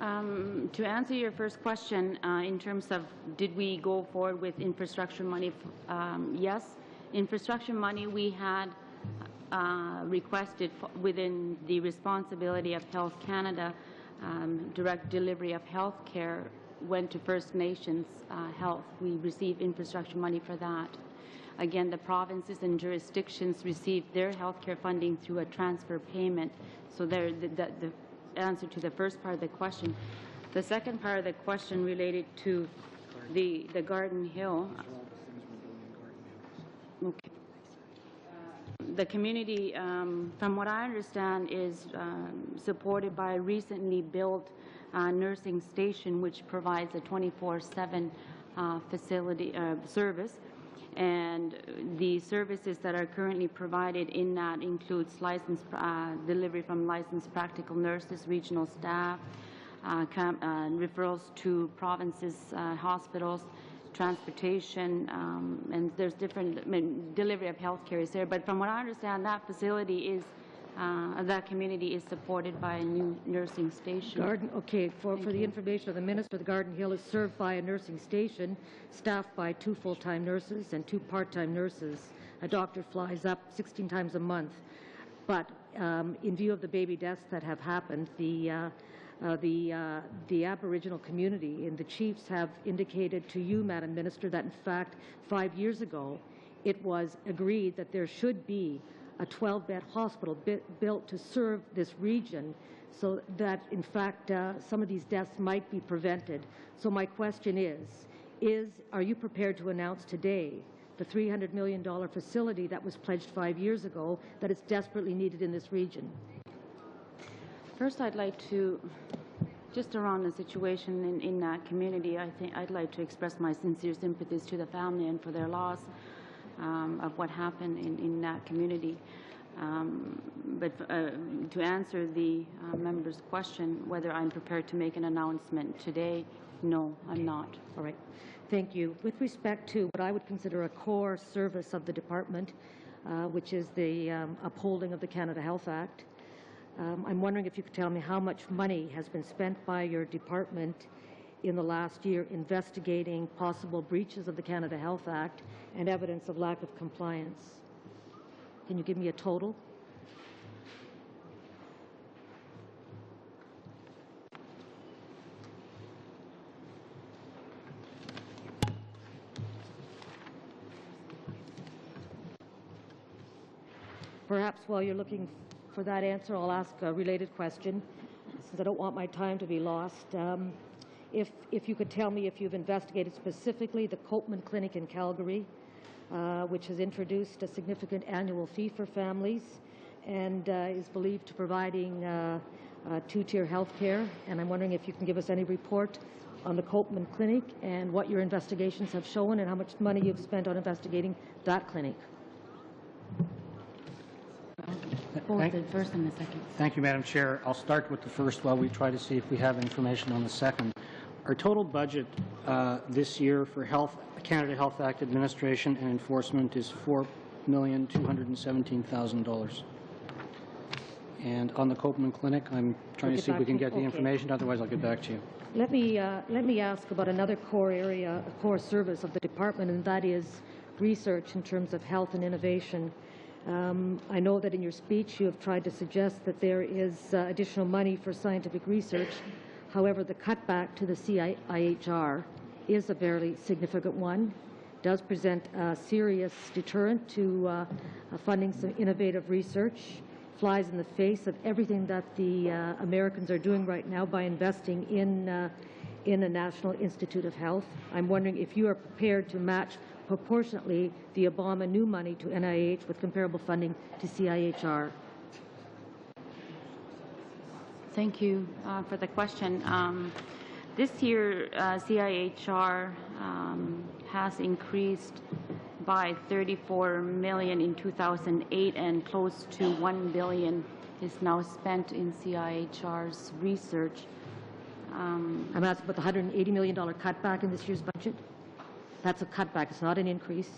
To answer your first question, in terms of did we go forward with infrastructure money, yes. Infrastructure money we had requested within the responsibility of Health Canada. Direct delivery of health care went to First Nations health. We received infrastructure money for that. Again, the provinces and jurisdictions received their health care funding through a transfer payment. So the answer to the first part of the question. The second part of the question related to the Garden Hill. Okay. The community, from what I understand, is supported by a recently built nursing station, which provides a 24/7 facility service. And the services that are currently provided in that includes delivery from licensed practical nurses, regional staff, referrals to provinces, hospitals, transportation, and there's different delivery of health care is there. But from what I understand, that facility is, that community is supported by a new nursing station. For the information of the Minister, the Garden Hill is served by a nursing station staffed by 2 full-time nurses and 2 part-time nurses. A doctor flies up 16 times a month. But in view of the baby deaths that have happened, the Aboriginal community and the chiefs have indicated to you, Madam Minister, that in fact 5 years ago it was agreed that there should be a 12-bed hospital built to serve this region, so that in fact some of these deaths might be prevented. So my question is are you prepared to announce today the $300 million facility that was pledged 5 years ago that is desperately needed in this region? First, I'd like to, just around the situation in that community, I'd like to express my sincere sympathies to the family and for their loss of what happened in that community. But to answer the member's question, whether I'm prepared to make an announcement today, no, I'm not. All right. Thank you. With respect to what I would consider a core service of the department, which is the upholding of the Canada Health Act, I'm wondering if you could tell me how much money has been spent by your department in the last year investigating possible breaches of the Canada Health Act and evidence of lack of compliance. Can you give me a total? Perhaps while you're looking for that answer, I'll ask a related question, since I don't want my time to be lost. If you could tell me if you've investigated specifically the Copeman Clinic in Calgary, which has introduced a significant annual fee for families and is believed to providing two-tier health care. And I'm wondering if you can give us any report on the Copeman Clinic and what your investigations have shown and how much money you've spent on investigating that clinic. Both the first and the second. Thank you, Madam Chair. I'll start with the first while we try to see if we have information on the second. Our total budget this year for Canada Health Act administration and enforcement is $4,217,000. And on the Copeman Clinic, I'm trying to see if we can get the information. Otherwise, I'll get back to you. Let me ask about another core area, a core service of the department, and that is research in terms of health and innovation. I know that in your speech you have tried to suggest that there is additional money for scientific research. However, the cutback to the CIHR is a very significant one. It does present a serious deterrent to funding some innovative research, flies in the face of everything that the Americans are doing right now by investing in a National Institute of Health. I'm wondering if you are prepared to match proportionately the Obama new money to NIH with comparable funding to CIHR. Thank you for the question. This year, CIHR has increased by $34 million in 2008, and close to $1 billion is now spent in CIHR's research. I'm asking about the $180 million cutback in this year's budget. That's a cutback. It's not an increase.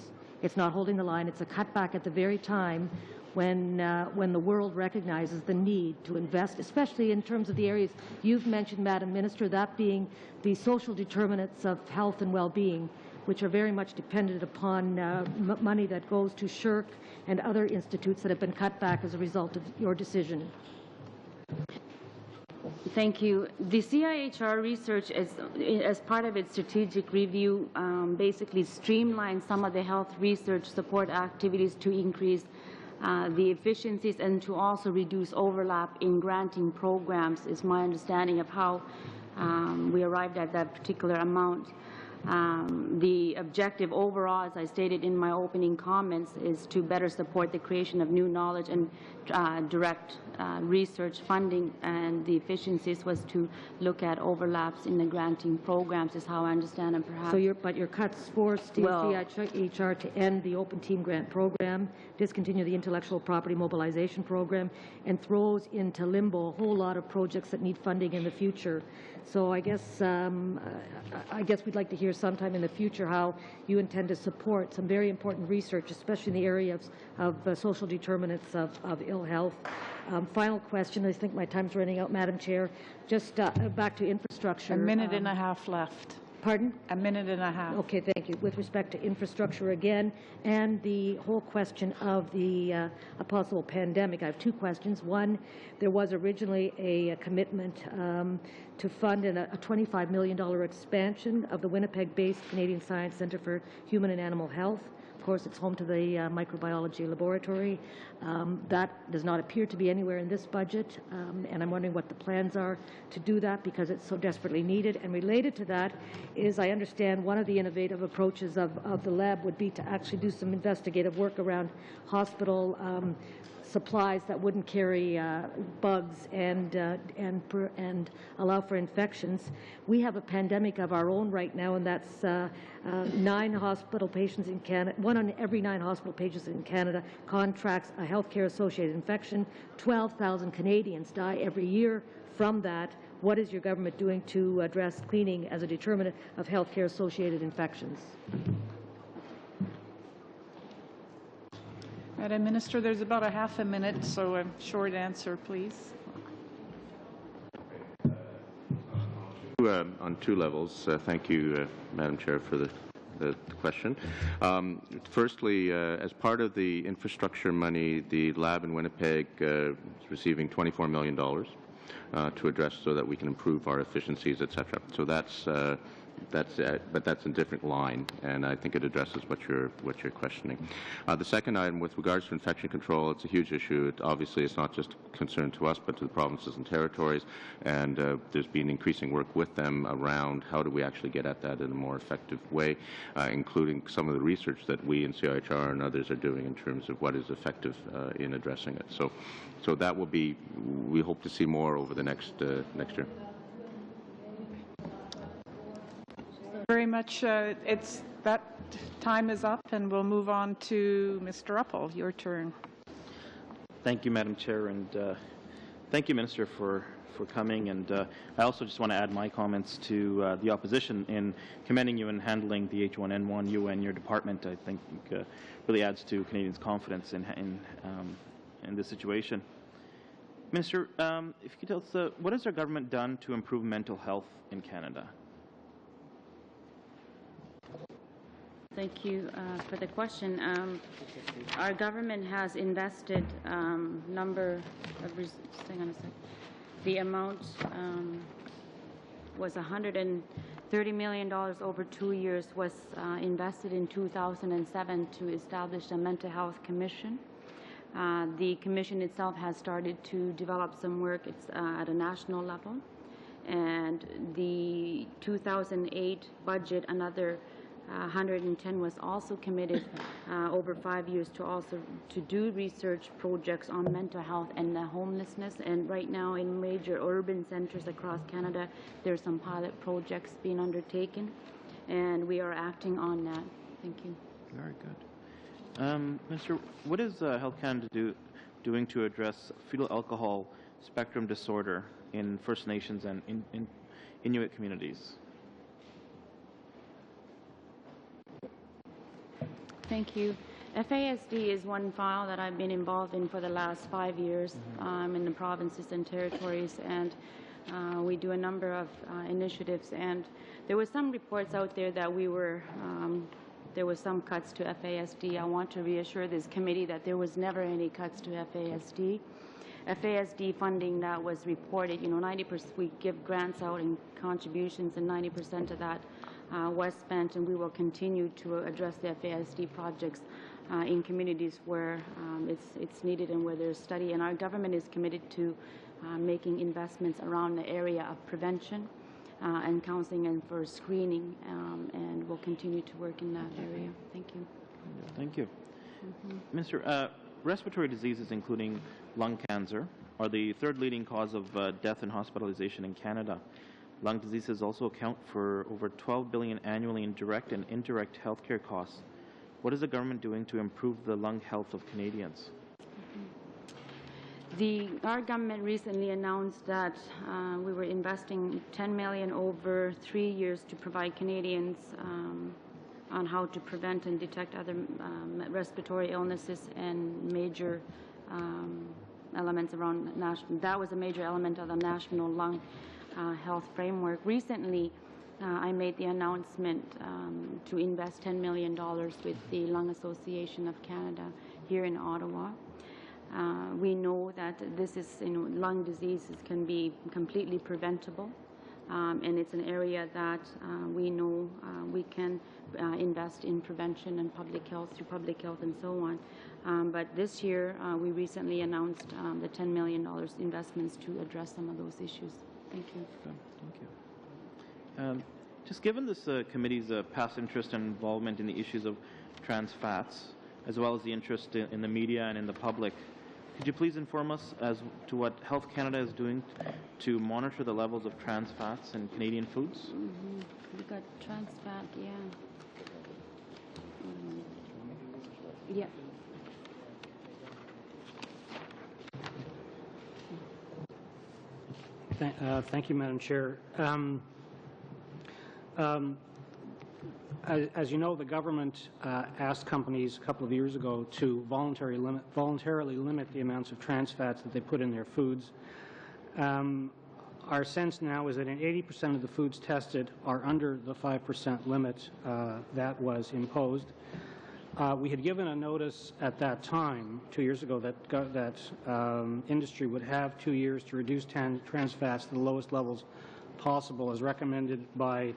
It's not holding the line. It's a cutback at the very time when the world recognizes the need to invest, especially in terms of the areas you've mentioned, Madam Minister, that being the social determinants of health and well-being, which are very much dependent upon money that goes to SHRC and other institutes that have been cut back as a result of your decision. Thank you. The CIHR research, as part of its strategic review, basically streamlined some of the health research support activities to increase the efficiencies and to also reduce overlap in granting programs, is my understanding of how we arrived at that particular amount. The objective overall, as I stated in my opening comments, is to better support the creation of new knowledge and direct research funding, and the efficiencies was to look at overlaps in the granting programs, is how I understand it, perhaps. So but your cuts forced the CIHR to end the Open Team Grant program, discontinue the Intellectual Property Mobilization program, and throws into limbo a whole lot of projects that need funding in the future. So I guess we'd like to hear sometime in the future how you intend to support some very important research, especially in the area of social determinants of ill health. Final question. I think my time's running out, Madam Chair. Just back to infrastructure. A minute and a half left. Pardon? A minute and a half. Okay, thank you. With respect to infrastructure again, and the whole question of the a possible pandemic, I have two questions. One, there was originally a commitment to fund a $25 million expansion of the Winnipeg-based Canadian Science Centre for Human and Animal Health. Of course, it's home to the microbiology laboratory. That does not appear to be anywhere in this budget, and I'm wondering what the plans are to do that, because it's so desperately needed. And related to that is, I understand one of the innovative approaches of the lab would be to actually do some investigative work around hospital supplies that wouldn't carry bugs and allow for infections. We have a pandemic of our own right now, and that's 9 hospital patients in Canada. 1 on every 9 hospital patients in Canada contracts a healthcare-associated infection. 12,000 Canadians die every year from that. What is your government doing to address cleaning as a determinant of healthcare-associated infections? Madam Minister, there's about a half a minute, so a short answer, please. On 2 levels. Thank you, Madam Chair, for the question. Firstly, as part of the infrastructure money, the lab in Winnipeg is receiving $24 million to address so that we can improve our efficiencies, etc. So but that's a different line, and I think it addresses what you're questioning. The second item, with regards to infection control, it's a huge issue. Obviously, it's not just a concern to us, but to the provinces and territories, and there's been increasing work with them around how do we actually get at that in a more effective way, including some of the research that we in CIHR and others are doing in terms of what is effective in addressing it. So that will be, we hope to see more over the next year. Very much. That time is up, and we'll move on to Mr. Uppal. Your turn. Thank you, Madam Chair, and thank you, Minister, for coming. And I also just want to add my comments to the opposition in commending you in handling the H1N1, you and your department. I think really adds to Canadians' confidence in this situation. Minister, if you could tell us, what has our government done to improve mental health in Canada? Thank you for the question. Our government has invested number of, hang on a sec. The amount was $130 million over 2 years, was invested in 2007 to establish a mental health commission. The commission itself has started to develop some work. It's at a national level. And the 2008 budget, another 110 was also committed over 5 years to do research projects on mental health and homelessness. And right now in major urban centers across Canada, there's some pilot projects being undertaken, and we are acting on that. Thank you. Very good. Minister, what is Health Canada doing to address fetal alcohol spectrum disorder in First Nations and in Inuit communities? Thank you. FASD is one file that I've been involved in for the last 5 years in the provinces and territories, and we do a number of initiatives. And there were some reports out there that there were some cuts to FASD. I want to reassure this committee that there was never any cuts to FASD. FASD funding that was reported, 90%, we give grants out and contributions, and 90% of that was spent, and we will continue to address the FASD projects in communities where it's needed and where there's study. And our government is committed to making investments around the area of prevention and counseling and for screening, and we'll continue to work in that area. Thank you. Thank you. Minister, respiratory diseases, including lung cancer, are the 3rd leading cause of death and hospitalization in Canada. Lung diseases also account for over $12 billion annually in direct and indirect healthcare costs. What is the government doing to improve the lung health of Canadians? Our government recently announced that we were investing $10 million over 3 years to provide Canadians on how to prevent and detect other respiratory illnesses and major elements around national. That was a major element of the national lung health framework. Recently, I made the announcement to invest $10 million with the Lung Association of Canada here in Ottawa. We know that this is, lung diseases can be completely preventable, and it's an area that we know we can invest in prevention and public health through public health and so on. But this year, we recently announced the $10 million investments to address some of those issues. Thank you. Thank you. Just given this committee's past interest and involvement in the issues of trans fats, as well as the interest in the media and in the public Could you please inform us as to what Health Canada is doing to monitor the levels of trans fats in Canadian foods? We got trans fat, yeah. Yeah. Thank you, Madam Chair. As you know, the government asked companies a couple of years ago to voluntarily limit the amounts of trans fats that they put in their foods. Our sense now is that in 80% of the foods tested are under the 5% limit that was imposed. We had given a notice at that time, 2 years ago, that industry would have 2 years to reduce trans fats to the lowest levels possible, as recommended by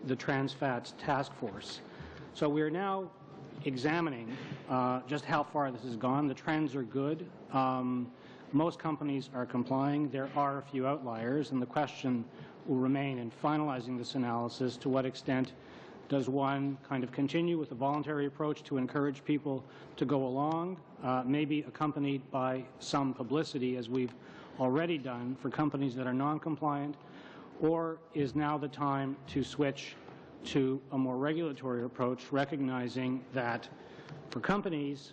the Trans Fats Task Force. So we are now examining just how far this has gone. The trends are good. Most companies are complying. There are a few outliers, and the question will remain in finalizing this analysis: to what extent does one kind of continue with a voluntary approach to encourage people to go along, maybe accompanied by some publicity, as we've already done for companies that are non-compliant, or is now the time to switch to a more regulatory approach, recognizing that for companies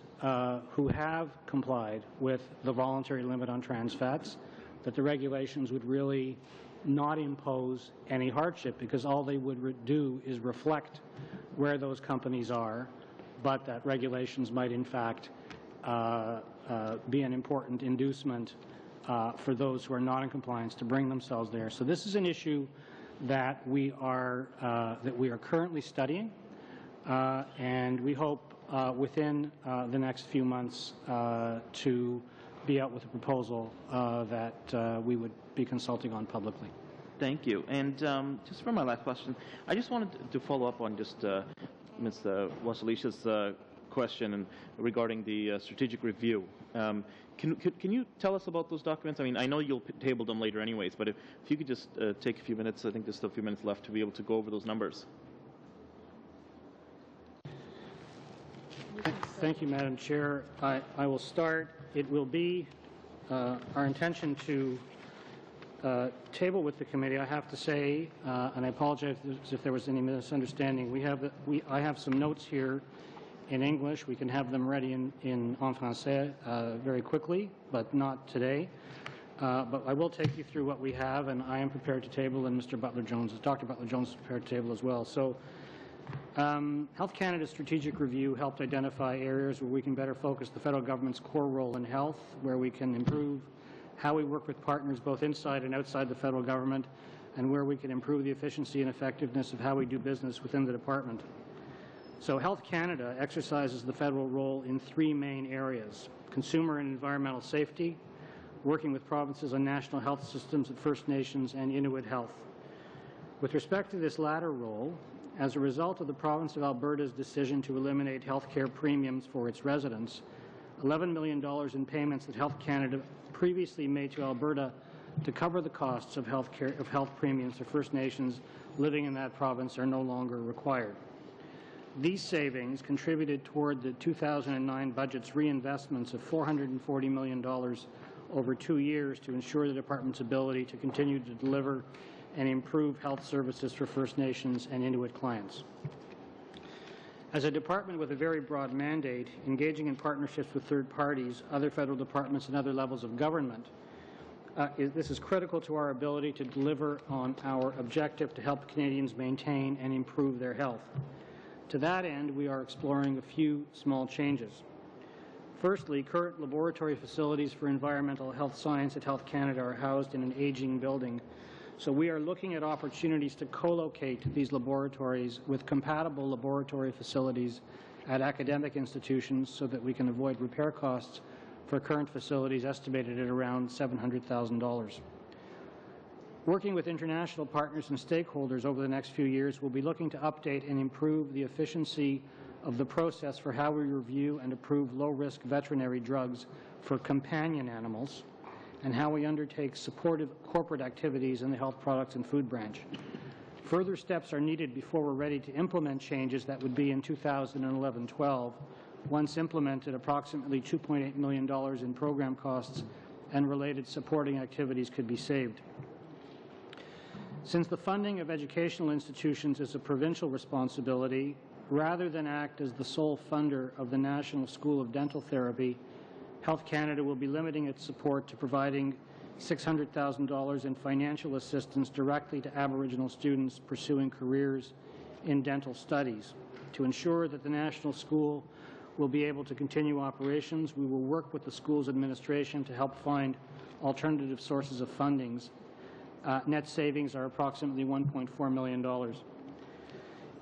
who have complied with the voluntary limit on trans fats, that the regulations would really not impose any hardship, because all they would do is reflect where those companies are, but that regulations might in fact be an important inducement for those who are not in compliance to bring themselves there. So this is an issue that we are currently studying, and we hope within the next few months to be out with a proposal that we would be consulting on publicly. Thank you. And just for my last question, I just wanted to follow up on just Ms. Wasilicia's question regarding the strategic review. Can you tell us about those documents? I mean, I know you'll table them later anyways, but if you could just take a few minutes, I think there's still a few minutes left to be able to go over those numbers. Thank you, Madam Chair. I will start. It will be our intention to table with the committee. I have to say, and I apologize if there was any misunderstanding, I have some notes here in English. We can have them ready en français very quickly, but not today. But I will take you through what we have, and I am prepared to table, and Dr. Butler-Jones is prepared to table as well. So Health Canada's strategic review helped identify areas where we can better focus the federal government's core role in health, where we can improve how we work with partners both inside and outside the federal government, and where we can improve the efficiency and effectiveness of how we do business within the department. So Health Canada exercises the federal role in three main areas: consumer and environmental safety, working with provinces on national health systems at First Nations, and Inuit health. With respect to this latter role, as a result of the province of Alberta's decision to eliminate health care premiums for its residents, $11 million in payments that Health Canada previously made to Alberta to cover the costs of health premiums for First Nations living in that province are no longer required. These savings contributed toward the 2009 budget's reinvestments of $440 million over 2 years to ensure the department's ability to continue to deliver and improve health services for First Nations and Inuit clients. As a department with a very broad mandate, engaging in partnerships with third parties, other federal departments, and other levels of government, this is critical to our ability to deliver on our objective to help Canadians maintain and improve their health. To that end, we are exploring a few small changes. Firstly, current laboratory facilities for environmental health science at Health Canada are housed in an aging building. So we are looking at opportunities to co-locate these laboratories with compatible laboratory facilities at academic institutions so that we can avoid repair costs for current facilities estimated at around $700,000. Working with international partners and stakeholders over the next few years, we'll be looking to update and improve the efficiency of the process for how we review and approve low-risk veterinary drugs for companion animals, and how we undertake supportive corporate activities in the health products and food branch. Further steps are needed before we're ready to implement changes that would be in 2011-12, Once implemented, approximately $2.8 million in program costs and related supporting activities could be saved. Since the funding of educational institutions is a provincial responsibility, rather than act as the sole funder of the National School of Dental Therapy, Health Canada will be limiting its support to providing $600,000 in financial assistance directly to Aboriginal students pursuing careers in dental studies. To ensure that the National School will be able to continue operations, we will work with the school's administration to help find alternative sources of fundings. Net savings are approximately $1.4 million.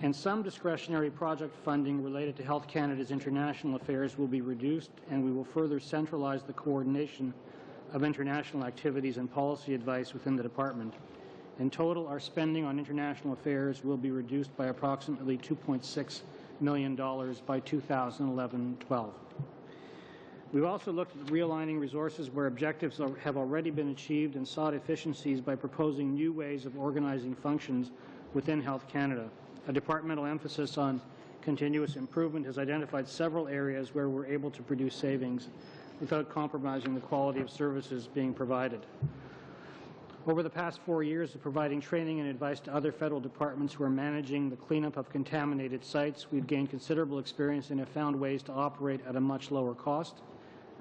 And some discretionary project funding related to Health Canada's international affairs will be reduced, and we will further centralize the coordination of international activities and policy advice within the department. In total, our spending on international affairs will be reduced by approximately $2.6 million by 2011-12. We've also looked at realigning resources where objectives have already been achieved and sought efficiencies by proposing new ways of organizing functions within Health Canada. A departmental emphasis on continuous improvement has identified several areas where we're able to produce savings without compromising the quality of services being provided. Over the past 4 years of providing training and advice to other federal departments who are managing the cleanup of contaminated sites, we've gained considerable experience and have found ways to operate at a much lower cost.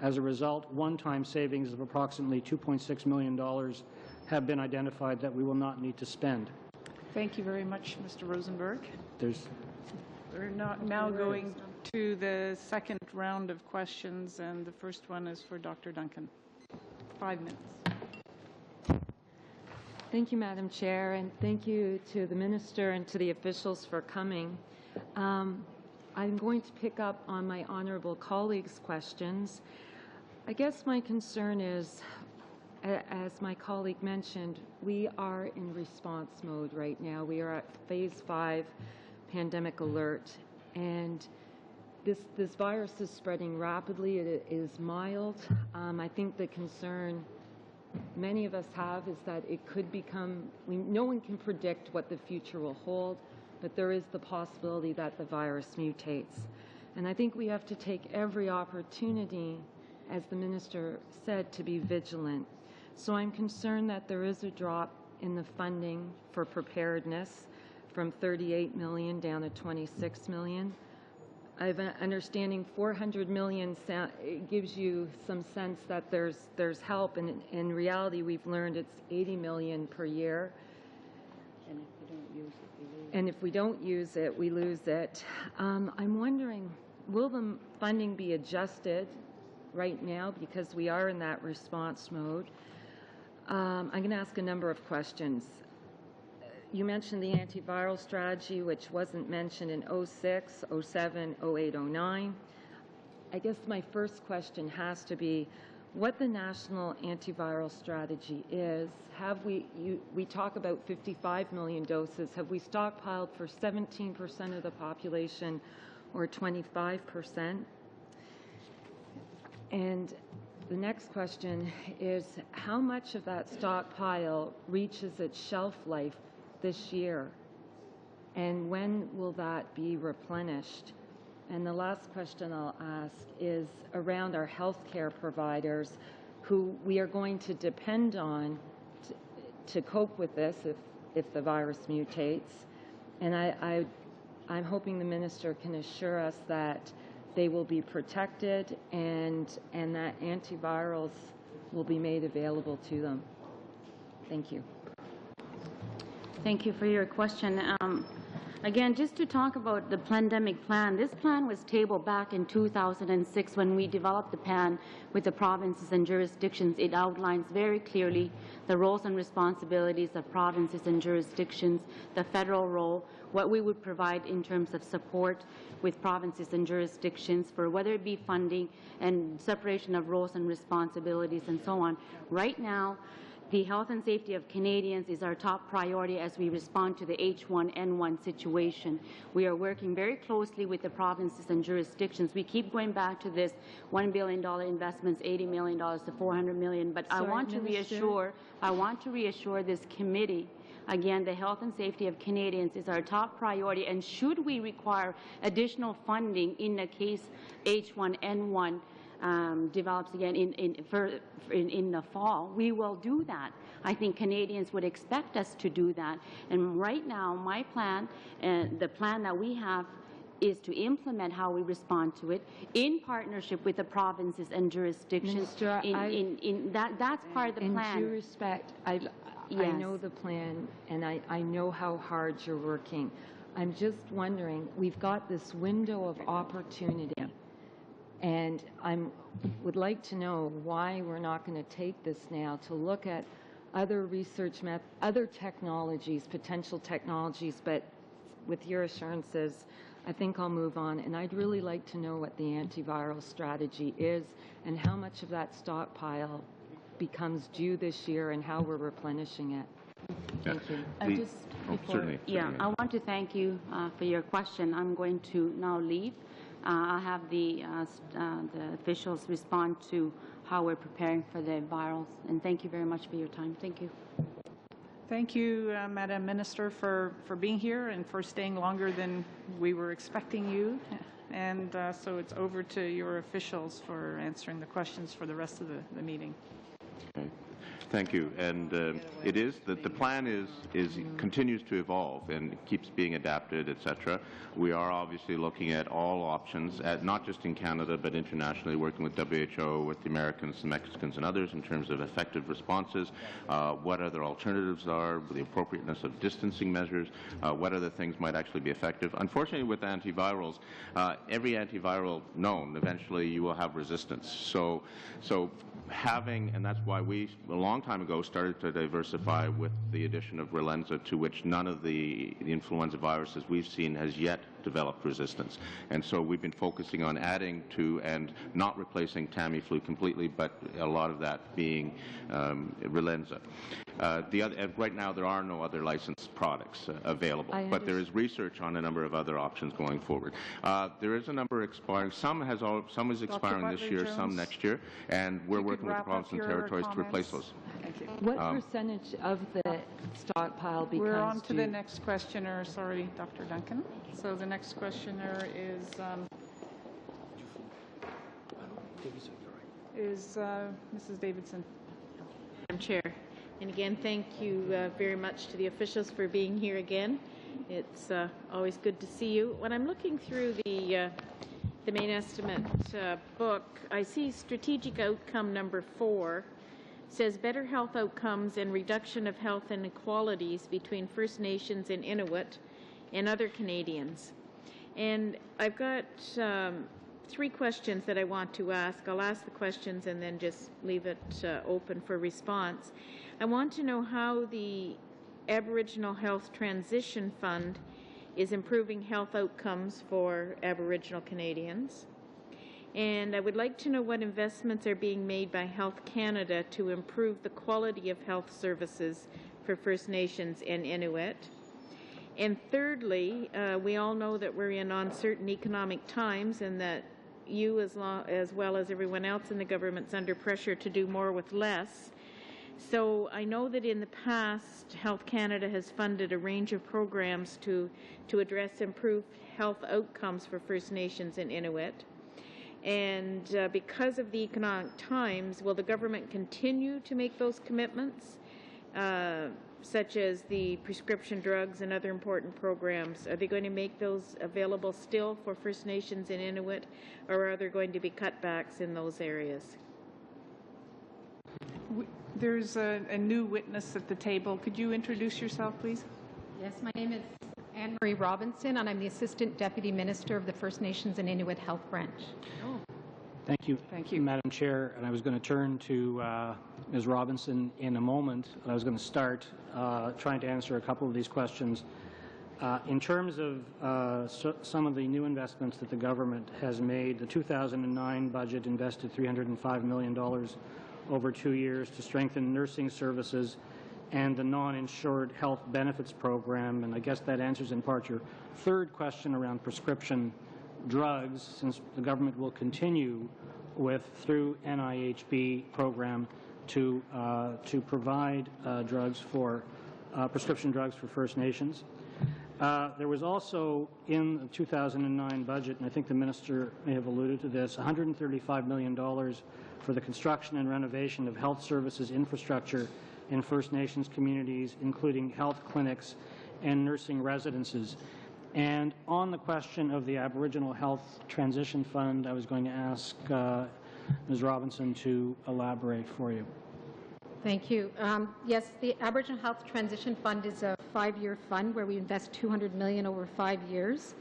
As a result, one-time savings of approximately $2.6 million have been identified that we will not need to spend. Thank you very much, Mr. Rosenberg. We're now going to the second round of questions, and the first one is for Dr. Duncan. 5 minutes. Thank you, Madam Chair, and thank you to the Minister and to the officials for coming. I'm going to pick up on my honourable colleagues' questions. I guess my concern is, as my colleague mentioned, we are in response mode right now. We are at Phase 5 pandemic alert, and this virus is spreading rapidly. It is mild. I think the concern many of us have is that it could become, no one can predict what the future will hold, but there is the possibility that the virus mutates. And I think we have to take every opportunity, as the Minister said, to be vigilant. So I'm concerned that there is a drop in the funding for preparedness from $38 million down to $26 million. I have an understanding $400 million gives you some sense that there's help, and in reality we've learned it's $80 million per year. And if we don't use it, we lose it. I'm wondering, will the funding be adjusted right now because we are in that response mode? I'm going to ask a number of questions. You mentioned the antiviral strategy, which wasn't mentioned in 06, 07, 08, 09. I guess my first question has to be what the national antiviral strategy is. We talk about 55 million doses. Have we stockpiled for 17% of the population or 25%? And the next question is how much of that stockpile reaches its shelf life this year, and when will that be replenished? And the last question I'll ask is around our healthcare providers who we are going to depend on to cope with this if the virus mutates. And I'm hoping the Minister can assure us that they will be protected and that antivirals will be made available to them. Thank you. Thank you for your question. Again, just to talk about the pandemic plan, this plan was tabled back in 2006 when we developed the plan with the provinces and jurisdictions. It outlines very clearly the roles and responsibilities of provinces and jurisdictions, the federal role, what we would provide in terms of support with provinces and jurisdictions for whether it be funding and separation of roles and responsibilities and so on. Right now, the health and safety of Canadians is our top priority as we respond to the H1N1 situation. We are working very closely with the provinces and jurisdictions. We keep going back to this $1 billion investments, $80 million to $400 million, but I want to reassure this committee Again, the health and safety of Canadians is our top priority, and should we require additional funding in the case H1N1 develops again in the fall, we will do that. I think Canadians would expect us to do that. And right now, my plan, the plan that we have, is to implement how we respond to it in partnership with the provinces and jurisdictions. Minister, that's part of the plan. In due respect, I know the plan, and I know how hard you're working. I'm just wondering, we've got this window of opportunity, and I would like to know why we're not going to take this now to look at other research other technologies, potential technologies, but with your assurances, I think I'll move on. And I'd really like to know what the antiviral strategy is and how much of that stockpile becomes due this year and how we're replenishing it. Thank you. Certainly. I want to thank you for your question. I'm going to now leave. I'll have the officials respond to how we're preparing for the virals. And thank you very much for your time. Thank you. Thank you, Madam Minister, for being here and for staying longer than we were expecting you. And so it's over to your officials for answering the questions for the rest of the meeting. Okay. Thank you. And it is that the plan continues to evolve and keeps being adapted, etc. We are obviously looking at all options, not just in Canada but internationally, working with WHO, with the Americans, the Mexicans, and others in terms of effective responses, what other alternatives are, the appropriateness of distancing measures, what other things might actually be effective. Unfortunately, with antivirals, every antiviral known, eventually you will have resistance. So having, and that's why we, a long time ago, started to diversify with the addition of Relenza, to which none of the influenza viruses we've seen has yet developed resistance. And so we've been focusing on adding to and not replacing Tamiflu completely, but a lot of that being Relenza. Right now there are no other licensed products available, but there is research on a number of other options going forward. There is a number expiring. Some is expiring this year, some next year, and we're working with the provinces and territories to replace those. Thank you. What percentage of the stockpile becomes We're on to due? the next questioner. Sorry, Dr. Duncan. So the next questioner is Mrs. Davidson. Madam Chair. And again, thank you very much to the officials for being here again. It's always good to see you. When I'm looking through the main estimate book, I see strategic outcome number 4 says better health outcomes and reduction of health inequalities between First Nations and Inuit and other Canadians. And I've got 3 questions that I want to ask. I'll ask the questions and then just leave it open for response. I want to know how the Aboriginal Health Transition Fund is improving health outcomes for Aboriginal Canadians. And I would like to know what investments are being made by Health Canada to improve the quality of health services for First Nations and Inuit. And thirdly, we all know that we're in uncertain economic times and that you as well as everyone else in the government's under pressure to do more with less. So I know that in the past, Health Canada has funded a range of programs to address improved health outcomes for First Nations and Inuit. And because of the economic times, will the government continue to make those commitments, such as the prescription drugs and other important programs? Are they going to make those available still for First Nations and Inuit, or are there going to be cutbacks in those areas? There's a new witness at the table. Could you introduce yourself, please? Yes, my name is Anne-Marie Robinson, and I'm the Assistant Deputy Minister of the First Nations and Inuit Health Branch. Oh. Thank you. Thank you, Madam Chair. And I was going to turn to Ms. Robinson in a moment. I was going to start trying to answer a couple of these questions. In terms of some of the new investments that the government has made, the 2009 budget invested $305 million over 2 years to strengthen nursing services and the non-insured health benefits program. And I guess that answers in part your third question around prescription drugs, since the government will continue through NIHB program to provide drugs for prescription drugs for First Nations. There was also in the 2009 budget, and I think the minister may have alluded to this, $135 million for the construction and renovation of health services infrastructure in First Nations communities, including health clinics and nursing residences. And on the question of the Aboriginal Health Transition Fund, I was going to ask Ms. Robinson to elaborate for you. Thank you. Yes, the Aboriginal Health Transition Fund is a 5-year fund where we invest $200 million over 5 years.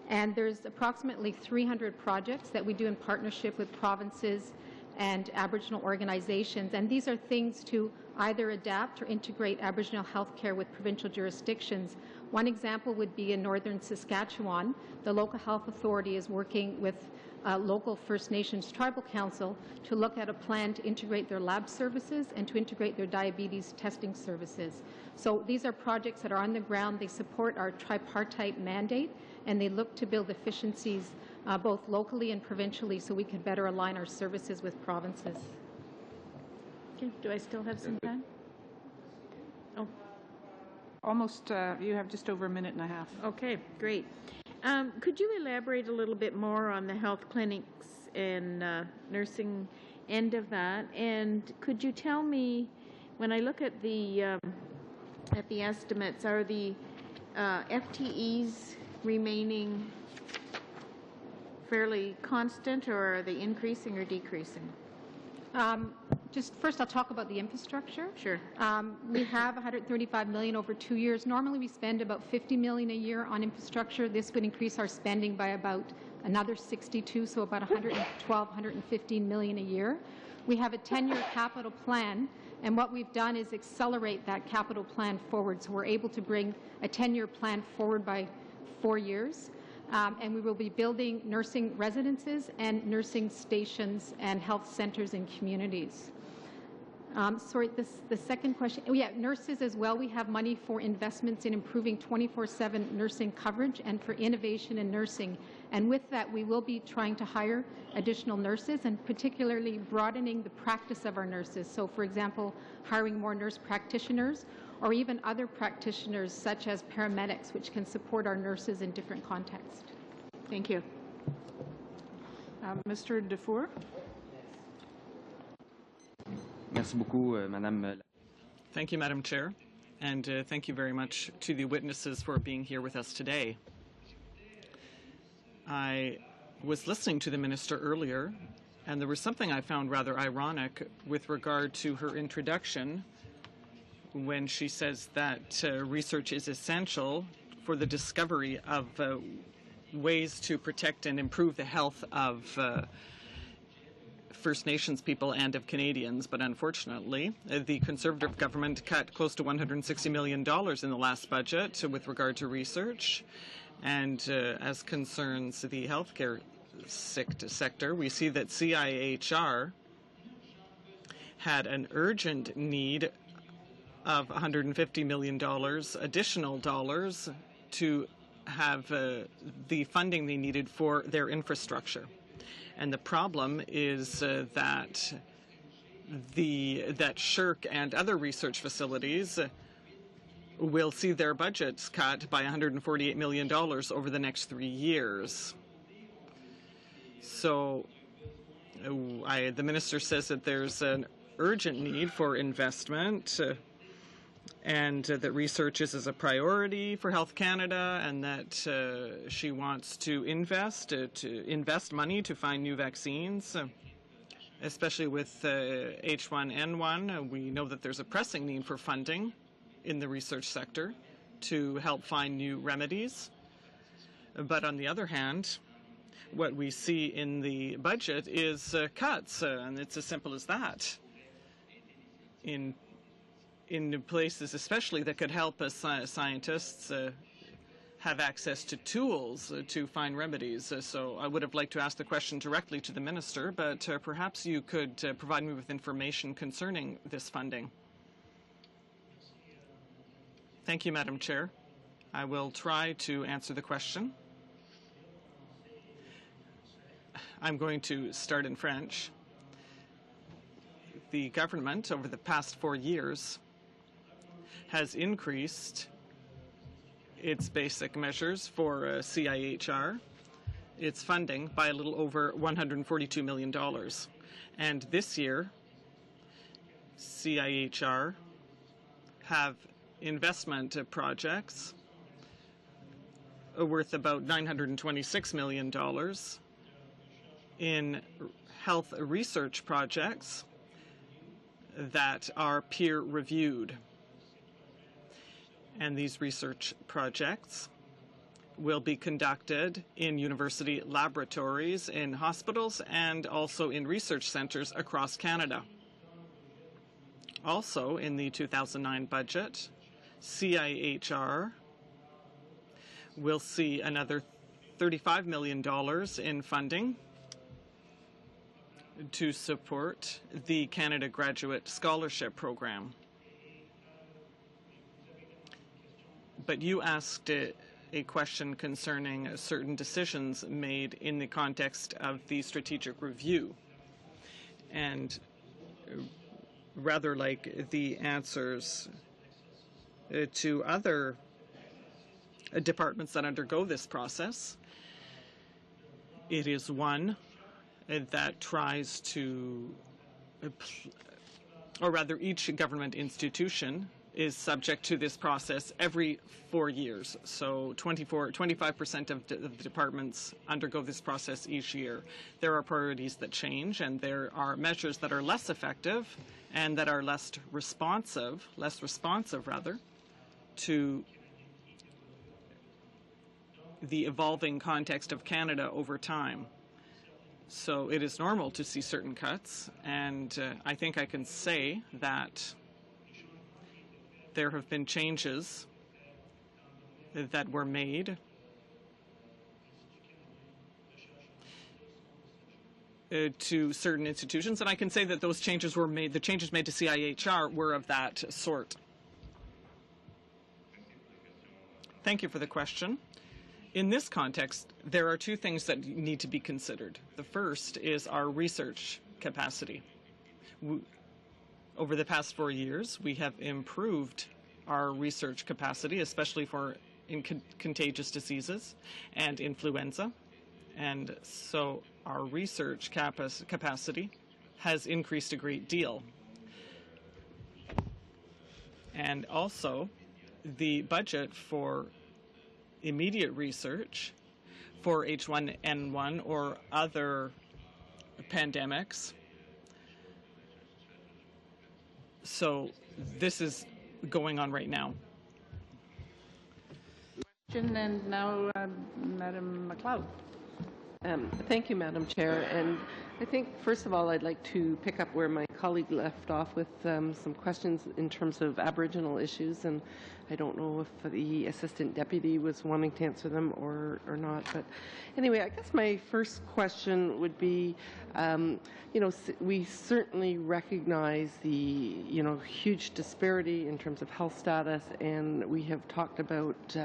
And there's approximately 300 projects that we do in partnership with provinces and Aboriginal organizations. And these are things to either adapt or integrate Aboriginal health care with provincial jurisdictions. One example would be in northern Saskatchewan. The local health authority is working with local First Nations Tribal Council to look at a plan to integrate their lab services and to integrate their diabetes testing services. So these are projects that are on the ground. They support our tripartite mandate, and they look to build efficiencies both locally and provincially so we can better align our services with provinces. Okay, do I still have some time? Oh. Almost, you have just over a minute and a half. Okay, great. Could you elaborate a little bit more on the health clinics and nursing end of that? And could you tell me, when I look at the estimates, are the FTEs remaining fairly constant, or are they increasing or decreasing? Just first, I'll talk about the infrastructure. Sure. We have $135 million over 2 years. Normally, we spend about $50 million a year on infrastructure. This would increase our spending by about another 62, so about $112, $115 million a year. We have a 10-year capital plan, and what we've done is accelerate that capital plan forward. So we're able to bring a 10-year plan forward by 4 years. And we will be building nursing residences and nursing stations and health centers in communities. Sorry, the second question. Oh, yeah, nurses as well. We have money for investments in improving 24/7 nursing coverage and for innovation in nursing. And with that, we will be trying to hire additional nurses and particularly broadening the practice of our nurses. So, for example, hiring more nurse practitioners or even other practitioners such as paramedics, which can support our nurses in different contexts. Thank you. Mr. Dufour? Merci beaucoup, Madame. Thank you, Madam Chair, and thank you very much to the witnesses for being here with us today. I was listening to the Minister earlier, and there was something I found rather ironic with regard to her introduction when she says that research is essential for the discovery of ways to protect and improve the health of First Nations people and of Canadians, but unfortunately, the Conservative government cut close to $160 million in the last budget with regard to research. And as concerns the healthcare sector, we see that CIHR had an urgent need of $150 million additional dollars to have the funding they needed for their infrastructure. And the problem is that SSHRC and other research facilities will see their budgets cut by $148 million over the next 3 years. So the minister says that there's an urgent need for investment and that research is a priority for Health Canada, and that she wants to invest money to find new vaccines, especially with H1N1. We know that there's a pressing need for funding in the research sector to help find new remedies. But on the other hand, what we see in the budget is cuts, and it's as simple as that. In places especially that could help us scientists have access to tools to find remedies. So I would have liked to ask the question directly to the minister, but perhaps you could provide me with information concerning this funding. Thank you, Madam Chair. I will try to answer the question. I'm going to start in French. The government, over the past 4 years, has increased its basic measures for CIHR, its funding, by a little over $142 million. And this year, CIHR have investment projects worth about $926 million in health research projects that are peer-reviewed. And these research projects will be conducted in university laboratories, in hospitals, and also in research centres across Canada. Also, in the 2009 budget, CIHR will see another $35 million in funding to support the Canada Graduate Scholarship Program. But you asked a question concerning certain decisions made in the context of the strategic review. And rather like the answers to other departments that undergo this process, it is one that tries to, or rather each government institution is subject to this process every 4 years. So 25% of the departments undergo this process each year. There are priorities that change, and there are measures that are less effective and that are less responsive rather, to the evolving context of Canada over time. So it is normal to see certain cuts, and I think I can say that there have been changes that were made to certain institutions, and I can say that those changes were made, the changes made to CIHR were of that sort. Thank you for the question. In this context, there are two things that need to be considered. The first is our research capacity. Over the past 4 years, we have improved our research capacity, especially for contagious diseases and influenza. And so our research capacity has increased a great deal. And also, the budget for immediate research for H1N1 or other pandemics. So this is going on right now. And now, Madam McLeod. Thank you, Madam Chair. And I think, first of all, I'd like to pick up where my colleague left off with some questions in terms of Aboriginal issues. And I don't know if the Assistant Deputy was wanting to answer them or not. But anyway, I guess my first question would be, we certainly recognize the, huge disparity in terms of health status. And we have talked about,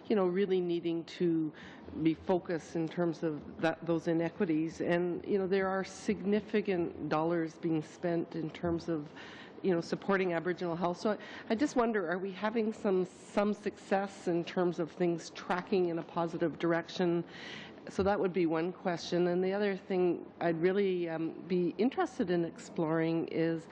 really needing to be focused in terms of those inequities. And, there are significant dollars being spent in terms of, supporting Aboriginal health. So I just wonder, are we having some success in terms of things tracking in a positive direction? So that would be one question. And the other thing I'd really be interested in exploring is,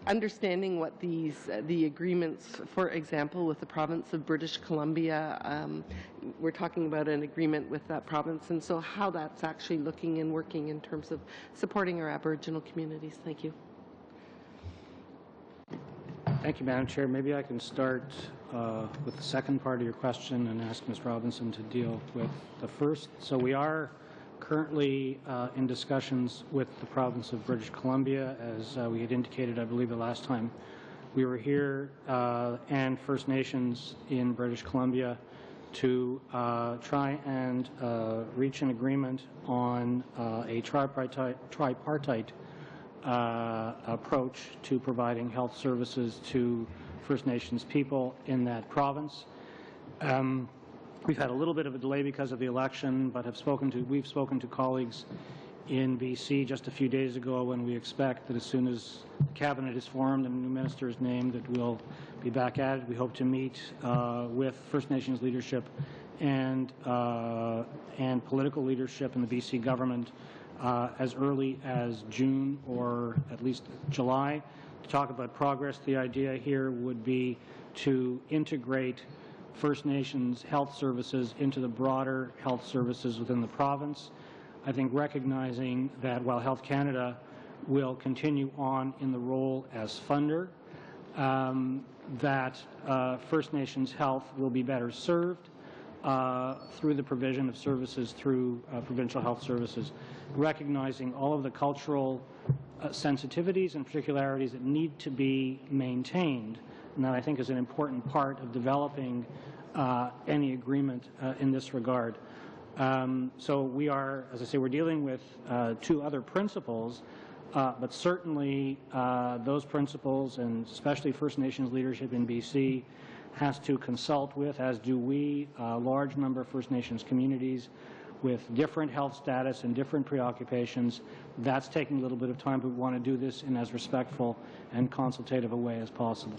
understanding what the agreements, for example, with the province of British Columbia, we're talking about an agreement with that province, and so how that's actually looking and working in terms of supporting our Aboriginal communities. Thank you. Thank you, Madam Chair. Maybe I can start with the second part of your question and ask Ms. Robinson to deal with the first. So we are currently in discussions with the province of British Columbia, as we had indicated, I believe, the last time we were here, and First Nations in British Columbia to try and reach an agreement on a tripartite approach to providing health services to First Nations people in that province. We've had a little bit of a delay because of the election, but we've spoken to colleagues in BC just a few days ago, when we expect that as soon as the cabinet is formed and a new minister is named, that we'll be back at it. We hope to meet with First Nations leadership and political leadership in the BC government as early as June or at least July to talk about progress. The idea here would be to integrate First Nations health services into the broader health services within the province. I think recognizing that while Health Canada will continue on in the role as funder, that First Nations Health will be better served through the provision of services through provincial health services, recognizing all of the cultural sensitivities and particularities that need to be maintained, and that I think is an important part of developing any agreement in this regard. So we are, as I say, we're dealing with two other principles, but certainly those principles, and especially First Nations leadership in BC, has to consult with, as do we, a large number of First Nations communities with different health status and different preoccupations. That's taking a little bit of time, but we want to do this in as respectful and consultative a way as possible.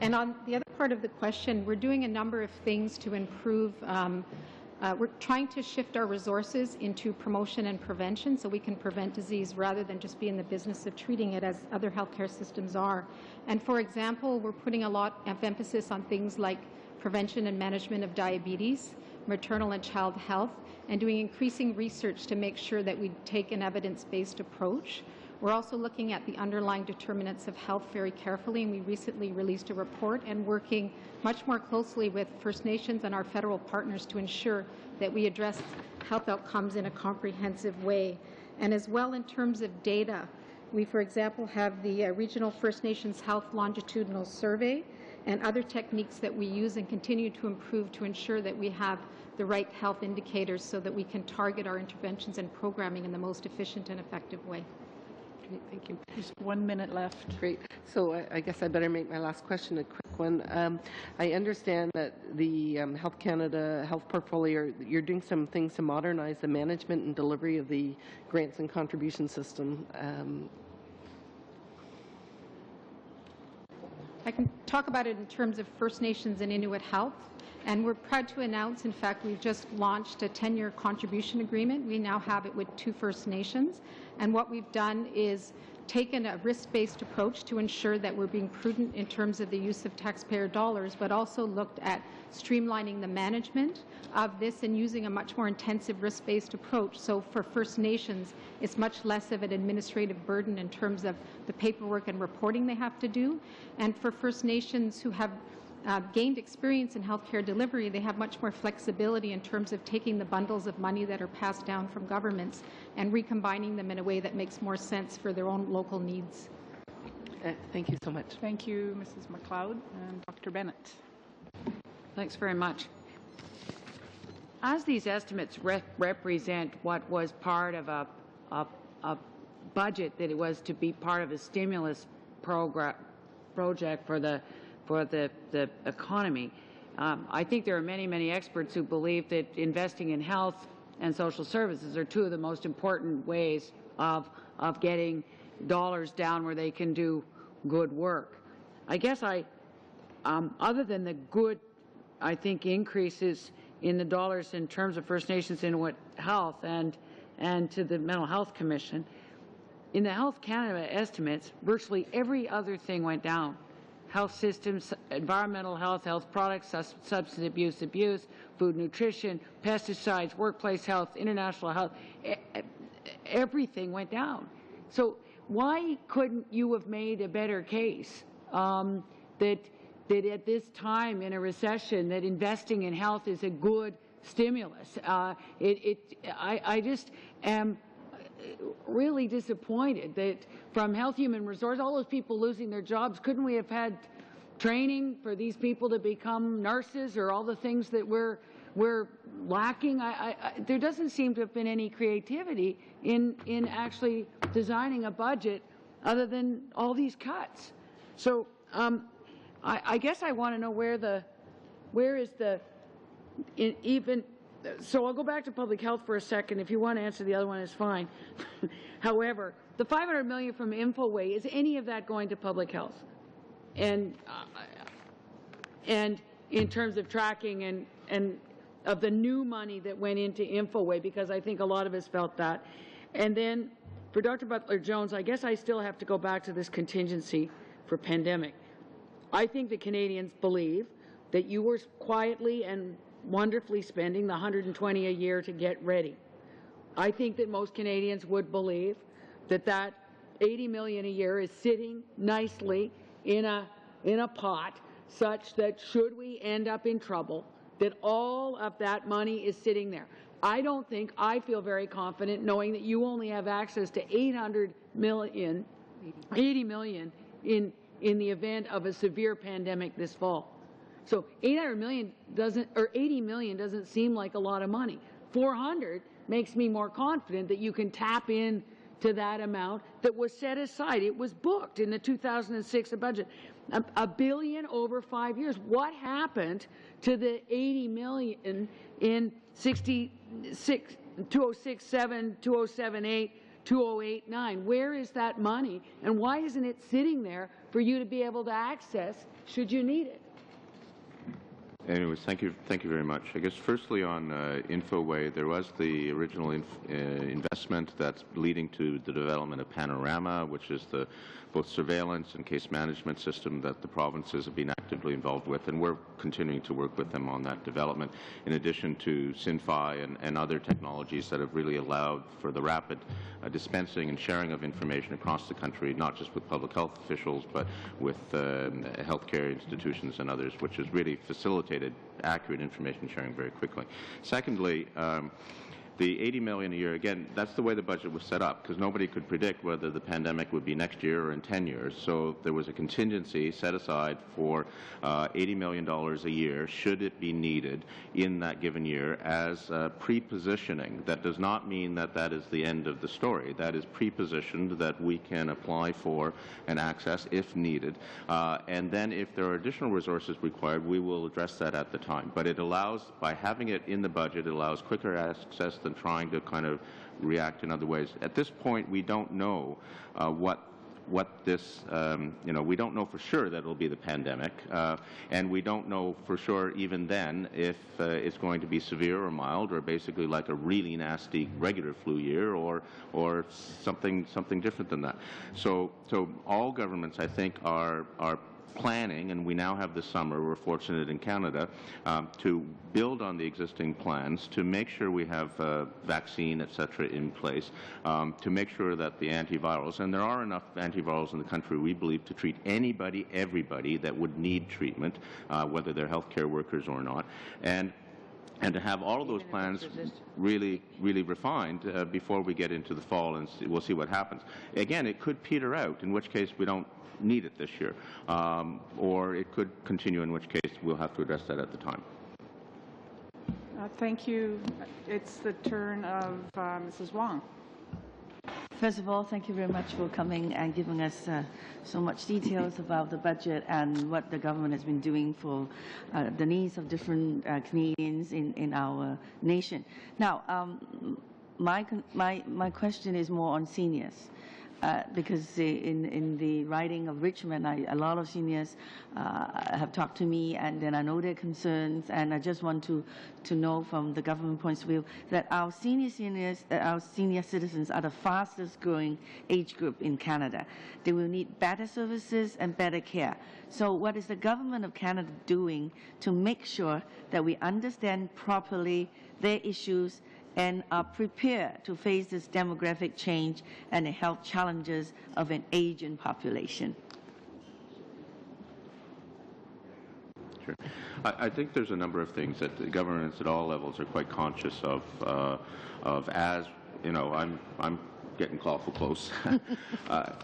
And on the other part of the question, we're doing a number of things to improve. We're trying to shift our resources into promotion and prevention so we can prevent disease rather than just be in the business of treating it as other healthcare systems are. And for example, we're putting a lot of emphasis on things like prevention and management of diabetes, maternal and child health, and doing increasing research to make sure that we take an evidence-based approach. We're also looking at the underlying determinants of health very carefully, and we recently released a report and working much more closely with First Nations and our federal partners to ensure that we address health outcomes in a comprehensive way. And as well, in terms of data, we, for example, have the Regional First Nations Health Longitudinal Survey and other techniques that we use and continue to improve to ensure that we have the right health indicators so that we can target our interventions and programming in the most efficient and effective way. Great, thank you. Just 1 minute left. Great. So I guess I better make my last question a quick one. I understand that the Health Canada health portfolio, you're doing some things to modernize the management and delivery of the grants and contribution system. I can talk about it in terms of First Nations and Inuit health. And we're proud to announce, in fact, we've just launched a 10-year contribution agreement. We now have it with 2 First Nations. And what we've done is taken a risk-based approach to ensure that we're being prudent in terms of the use of taxpayer dollars, but also looked at streamlining the management of this and using a much more intensive risk-based approach. So for First Nations, it's much less of an administrative burden in terms of the paperwork and reporting they have to do. And for First Nations who have gained experience in healthcare delivery, they have much more flexibility in terms of taking the bundles of money that are passed down from governments and recombining them in a way that makes more sense for their own local needs. Thank you so much. Thank you, Mrs. McLeod and Dr. Bennett. Thanks very much. As these estimates represent what was part of a budget that it was to be part of a stimulus project for the economy, I think there are many experts who believe that investing in health and social services are 2 of the most important ways of getting dollars down where they can do good work. I guess other than the good, I think, increases in the dollars in terms of First Nations Inuit health and to the Mental Health Commission, in the Health Canada estimates, virtually every other thing went down. Health systems, environmental health, health products, substance abuse, food nutrition, pesticides, workplace health, international health, everything went down. So why couldn't you have made a better case that at this time in a recession that investing in health is a good stimulus? I just am really disappointed that from Health Human Resources, all those people losing their jobs, couldn't we have had training for these people to become nurses or all the things that we're lacking? There doesn't seem to have been any creativity in actually designing a budget other than all these cuts. So I guess I want to know where is the even so I'll go back to public health for a second. If you want to answer the other one, it's fine. However, the $500 million from Infoway, is any of that going to public health? And in terms of tracking and of the new money that went into Infoway, because I think a lot of us felt that. And then for Dr. Butler-Jones, I guess I still have to go back to this contingency for pandemic. I think the Canadians believe that you were quietly and wonderfully spending the $120 a year to get ready. I think that most Canadians would believe that that $80 million a year is sitting nicely in a pot, such that should we end up in trouble, that all of that money is sitting there. I feel very confident knowing that you only have access to $80 million in the event of a severe pandemic this fall. So $80 million doesn't seem like a lot of money. 400 makes me more confident that you can tap in to that amount that was set aside. It was booked in the 2006 budget. $1 billion over 5 years. What happened to the $80 million in 2006, 2007, 2007-8, 2008-9? Where is that money, and why isn't it sitting there for you to be able to access should you need it? Anyways, thank you very much. I guess firstly on Infoway, there was the original investment that's leading to the development of Panorama, which is the both surveillance and case management system that the provinces have been actively involved with, and we're continuing to work with them on that development, in addition to SynFi and other technologies that have really allowed for the rapid dispensing and sharing of information across the country, not just with public health officials, but with healthcare institutions and others, which has really facilitated accurate information sharing very quickly. Secondly, the $80 million a year, again, that's the way the budget was set up, because nobody could predict whether the pandemic would be next year or in 10 years. So there was a contingency set aside for $80 million a year, should it be needed in that given year, as pre-positioning. That does not mean that that is the end of the story. That is pre-positioned, that we can apply for and access if needed. And then if there are additional resources required, we will address that at the time. But it allows, by having it in the budget, it allows quicker access than trying to kind of react in other ways. At this point, we don't know what this, we don't know for sure that it'll be the pandemic, and we don't know for sure even then if it's going to be severe or mild, or basically like a really nasty regular flu year, or something different than that. So all governments, I think, are planning, and we now have this summer, we're fortunate in Canada, to build on the existing plans to make sure we have vaccine, et cetera, in place, to make sure that the antivirals, and there are enough antivirals in the country, we believe, to treat everybody that would need treatment, whether they're healthcare workers or not, and to have all of those plans really refined before we get into the fall, and we'll see what happens. Again, it could peter out, in which case we don't need it this year, or it could continue, in which case we'll have to address that at the time. Thank you. It's the turn of Mrs. Wong. First of all, thank you very much for coming and giving us so much details about the budget and what the government has been doing for the needs of different Canadians in our nation. Now, my question is more on seniors. Because in the riding of Richmond, a lot of seniors have talked to me, and then I know their concerns, and I just want to know from the government point of view that our senior citizens are the fastest growing age group in Canada. They will need better services and better care. So what is the government of Canada doing to make sure that we understand properly their issues and are prepared to face this demographic change and the health challenges of an aging population? Sure. I think there's a number of things that the governments at all levels are quite conscious of as, I'm getting awful close,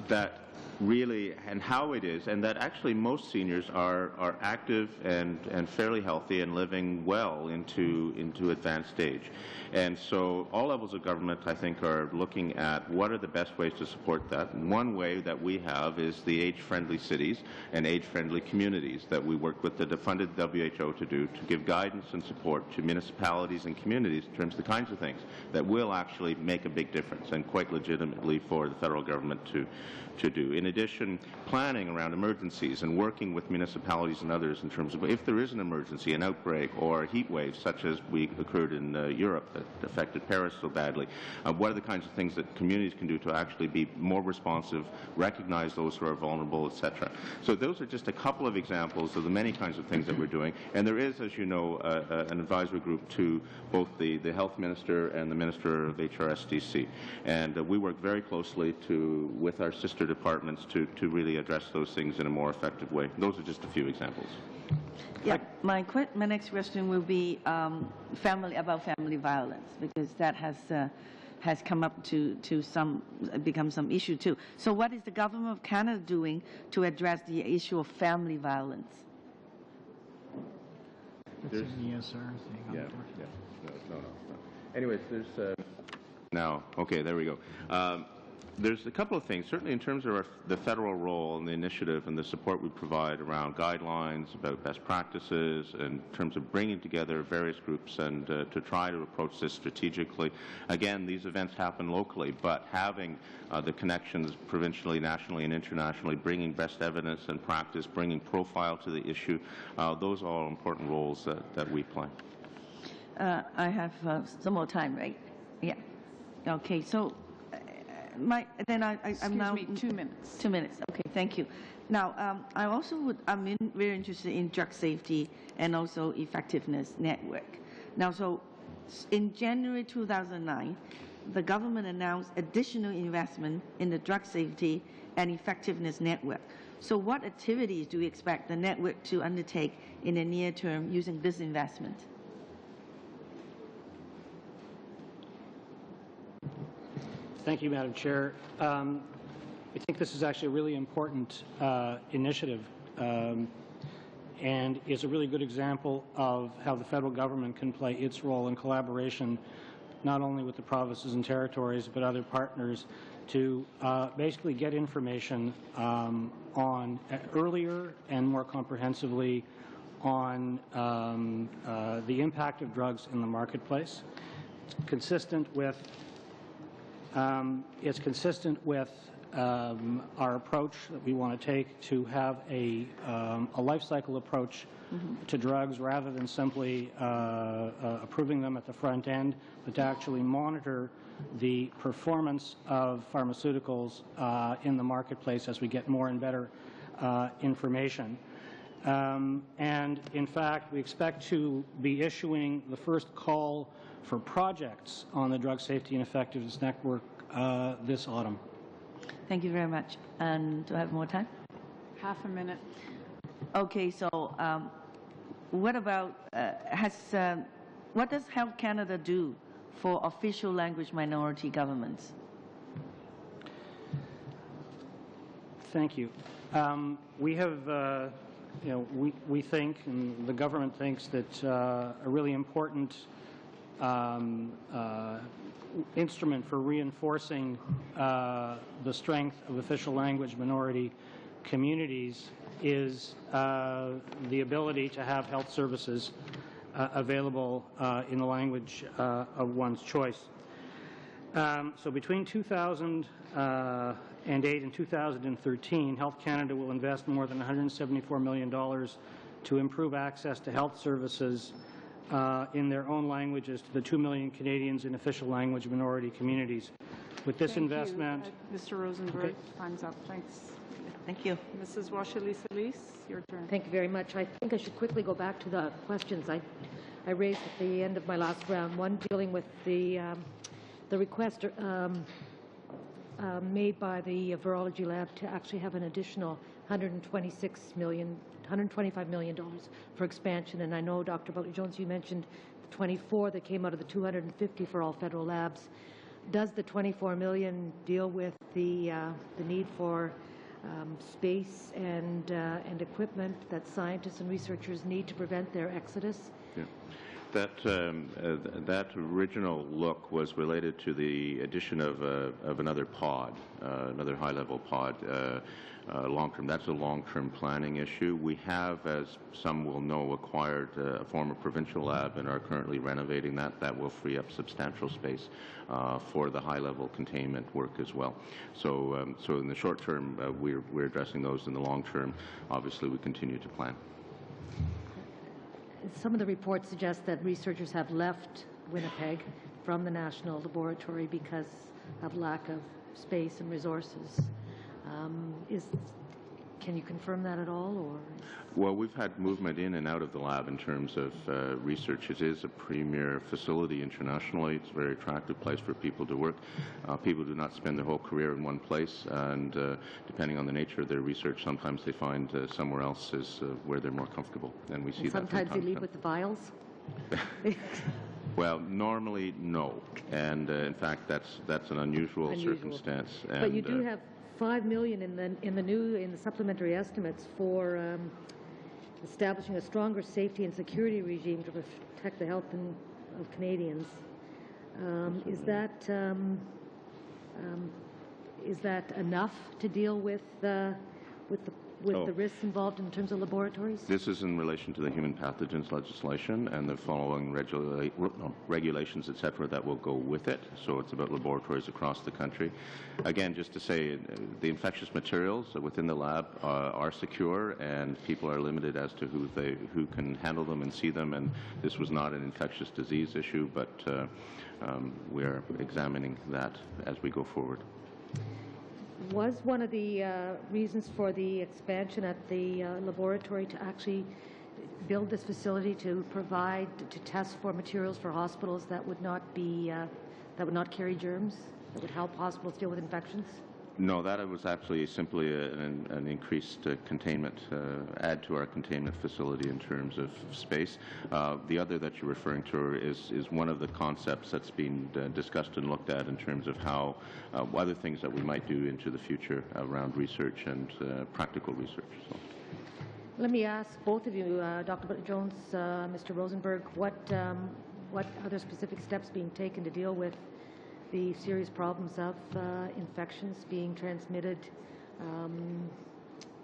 that really, and how it is, and that actually most seniors are active and fairly healthy and living well into advanced age. And so all levels of government, I think, are looking at what are the best ways to support that. And one way that we have is the age-friendly cities and age-friendly communities that we work with the funded WHO to do, to give guidance and support to municipalities and communities in terms of the kinds of things that will actually make a big difference and quite legitimately for the federal government to do. In addition, planning around emergencies and working with municipalities and others in terms of if there is an emergency, an outbreak, or a heat wave such as we occurred in Europe that affected Paris so badly, what are the kinds of things that communities can do to actually be more responsive, recognize those who are vulnerable, etc. So those are just a couple of examples of the many kinds of things that we're doing. And there is, as you know, an advisory group to both the Health Minister and the Minister of HRSDC. And we work very closely with our sister departments to really address those things in a more effective way. Those are just a few examples. Yeah, my next question will be about family violence, because that has come up become some issue too. So what is the government of Canada doing to address the issue of family violence? It's an ESR thing. Yeah. No. Anyways, there's now. Okay, there we go. There's a couple of things, certainly in terms of the federal role and the initiative and the support we provide around guidelines, about best practices, in terms of bringing together various groups and to try to approach this strategically. Again, these events happen locally, but having the connections provincially, nationally, and internationally, bringing best evidence and practice, bringing profile to the issue, those are all important roles that we play. I have some more time, right? Yeah. Okay, so I'm now... Excuse me, 2 minutes. 2 minutes, okay, thank you. Now, I'm very interested in drug safety and also effectiveness network. Now, so in January 2009, the government announced additional investment in the drug safety and effectiveness network. So what activities do we expect the network to undertake in the near term using this investment? Thank you, Madam Chair. I think this is actually a really important initiative, and is a really good example of how the federal government can play its role in collaboration, not only with the provinces and territories, but other partners, to basically get information on earlier and more comprehensively on the impact of drugs in the marketplace. It's consistent with our approach that we want to take to have a life cycle approach to drugs, rather than simply approving them at the front end, but to actually monitor the performance of pharmaceuticals in the marketplace as we get more and better information. And in fact, we expect to be issuing the first call for projects on the Drug Safety and Effectiveness Network this autumn. Thank you very much. And do I have more time? Half a minute. Okay, so what about, what does Health Canada do for official language minority governments? Thank you. We have, we think, and the government thinks, that a really important instrument for reinforcing the strength of official language minority communities is the ability to have health services available in the language of one's choice. So between 2008 and 2013, Health Canada will invest more than $174 million to improve access to health services in their own languages to the 2 million Canadians in official language minority communities. With this investment... Mr. Rosenberg, time's up. Thanks. Thank you. Mrs. Washalisa-Lease, your turn. Thank you very much. I think I should quickly go back to the questions I raised at the end of my last round. One dealing with the request made by the virology lab to actually have an additional $125 million for expansion. And I know, Dr. Butler-Jones, you mentioned the 24 that came out of the 250 for all federal labs. Does the $24 million deal with the need for space and equipment that scientists and researchers need to prevent their exodus? Yeah. That original look was related to the addition of another pod, another high-level pod, long-term. That's a long-term planning issue. We have, as some will know, acquired a former provincial lab and are currently renovating that. That will free up substantial space for the high-level containment work as well. So in the short term, we're addressing those. In the long term, obviously, we continue to plan. Some of the reports suggest that researchers have left Winnipeg from the National Laboratory because of lack of space and resources. Can you confirm that at all, or? Well, we've had movement in and out of the lab in terms of research. It is a premier facility internationally. It's a very attractive place for people to work. People do not spend their whole career in one place, and depending on the nature of their research, sometimes they find somewhere else is where they're more comfortable, and we see that from time to time. Sometimes they leave with the files? Well, normally no, and in fact that's an unusual circumstance. And, but you do have $5 million in the supplementary estimates for establishing a stronger safety and security regime to protect the health of Canadians. Is that enough to deal with the risks involved in terms of laboratories? This is in relation to the human pathogens legislation and the following regulations, et cetera, that will go with it. So it's about laboratories across the country. Again, just to say, the infectious materials within the lab are secure, and people are limited as to who can handle them and see them. And this was not an infectious disease issue, but we are examining that as we go forward. Was one of the reasons for the expansion at the laboratory to actually build this facility to test for materials for hospitals that would not carry germs, that would help hospitals deal with infections? No, that was actually simply an increased containment, add to our containment facility in terms of space. The other that you're referring to is one of the concepts that's been discussed and looked at in terms of how other things that we might do into the future around research and practical research. So. Let me ask both of you, Dr. Jones, Mr. Rosenberg, what other specific steps being taken to deal with the serious problems of infections being transmitted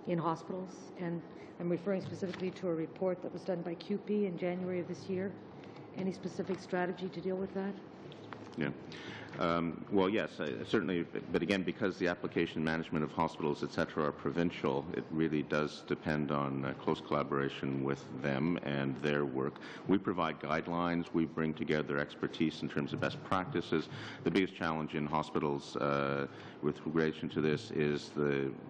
in hospitals? And I'm referring specifically to a report that was done by CUPE in January of this year. Any specific strategy to deal with that? Yeah. Well, yes, certainly, but again, because the application management of hospitals, et cetera, are provincial, it really does depend on close collaboration with them and their work. We provide guidelines. We bring together expertise in terms of best practices. The biggest challenge in hospitals with relation to this is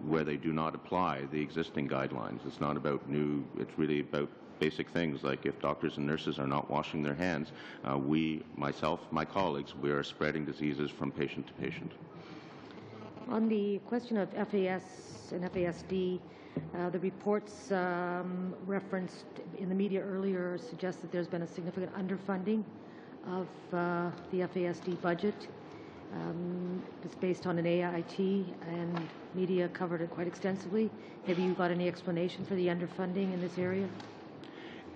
where they do not apply the existing guidelines. It's not about new, it's really about basic things like if doctors and nurses are not washing their hands, myself, my colleagues, we are spreading diseases from patient to patient. On the question of FAS and FASD, the reports referenced in the media earlier suggest that there's been a significant underfunding of the FASD budget. It's based on an AIT, and media covered it quite extensively. Have you got any explanation for the underfunding in this area?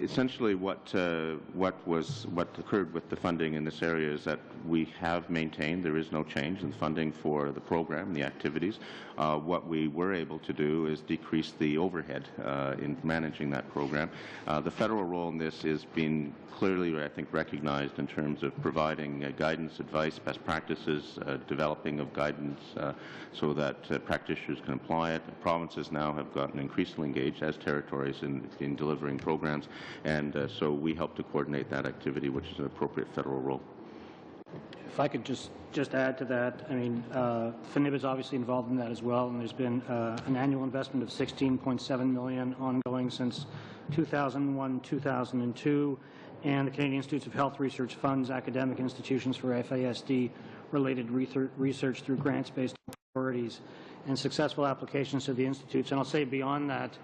Essentially, what occurred with the funding in this area is that we have maintained, there is no change in funding for the program, the activities. What we were able to do is decrease the overhead in managing that program. The federal role in this is being clearly, I think, recognized in terms of providing guidance, advice, best practices, developing of guidance so that practitioners can apply it. Provinces now have gotten increasingly engaged as territories in delivering programs. And so we help to coordinate that activity, which is an appropriate federal role. If I could just add to that, I mean, FNIB is obviously involved in that as well, and there's been an annual investment of $16.7 million ongoing since 2001-2002, and the Canadian Institutes of Health Research funds academic institutions for FASD-related research through grants-based authorities and successful applications to the institutes. And I'll say beyond that,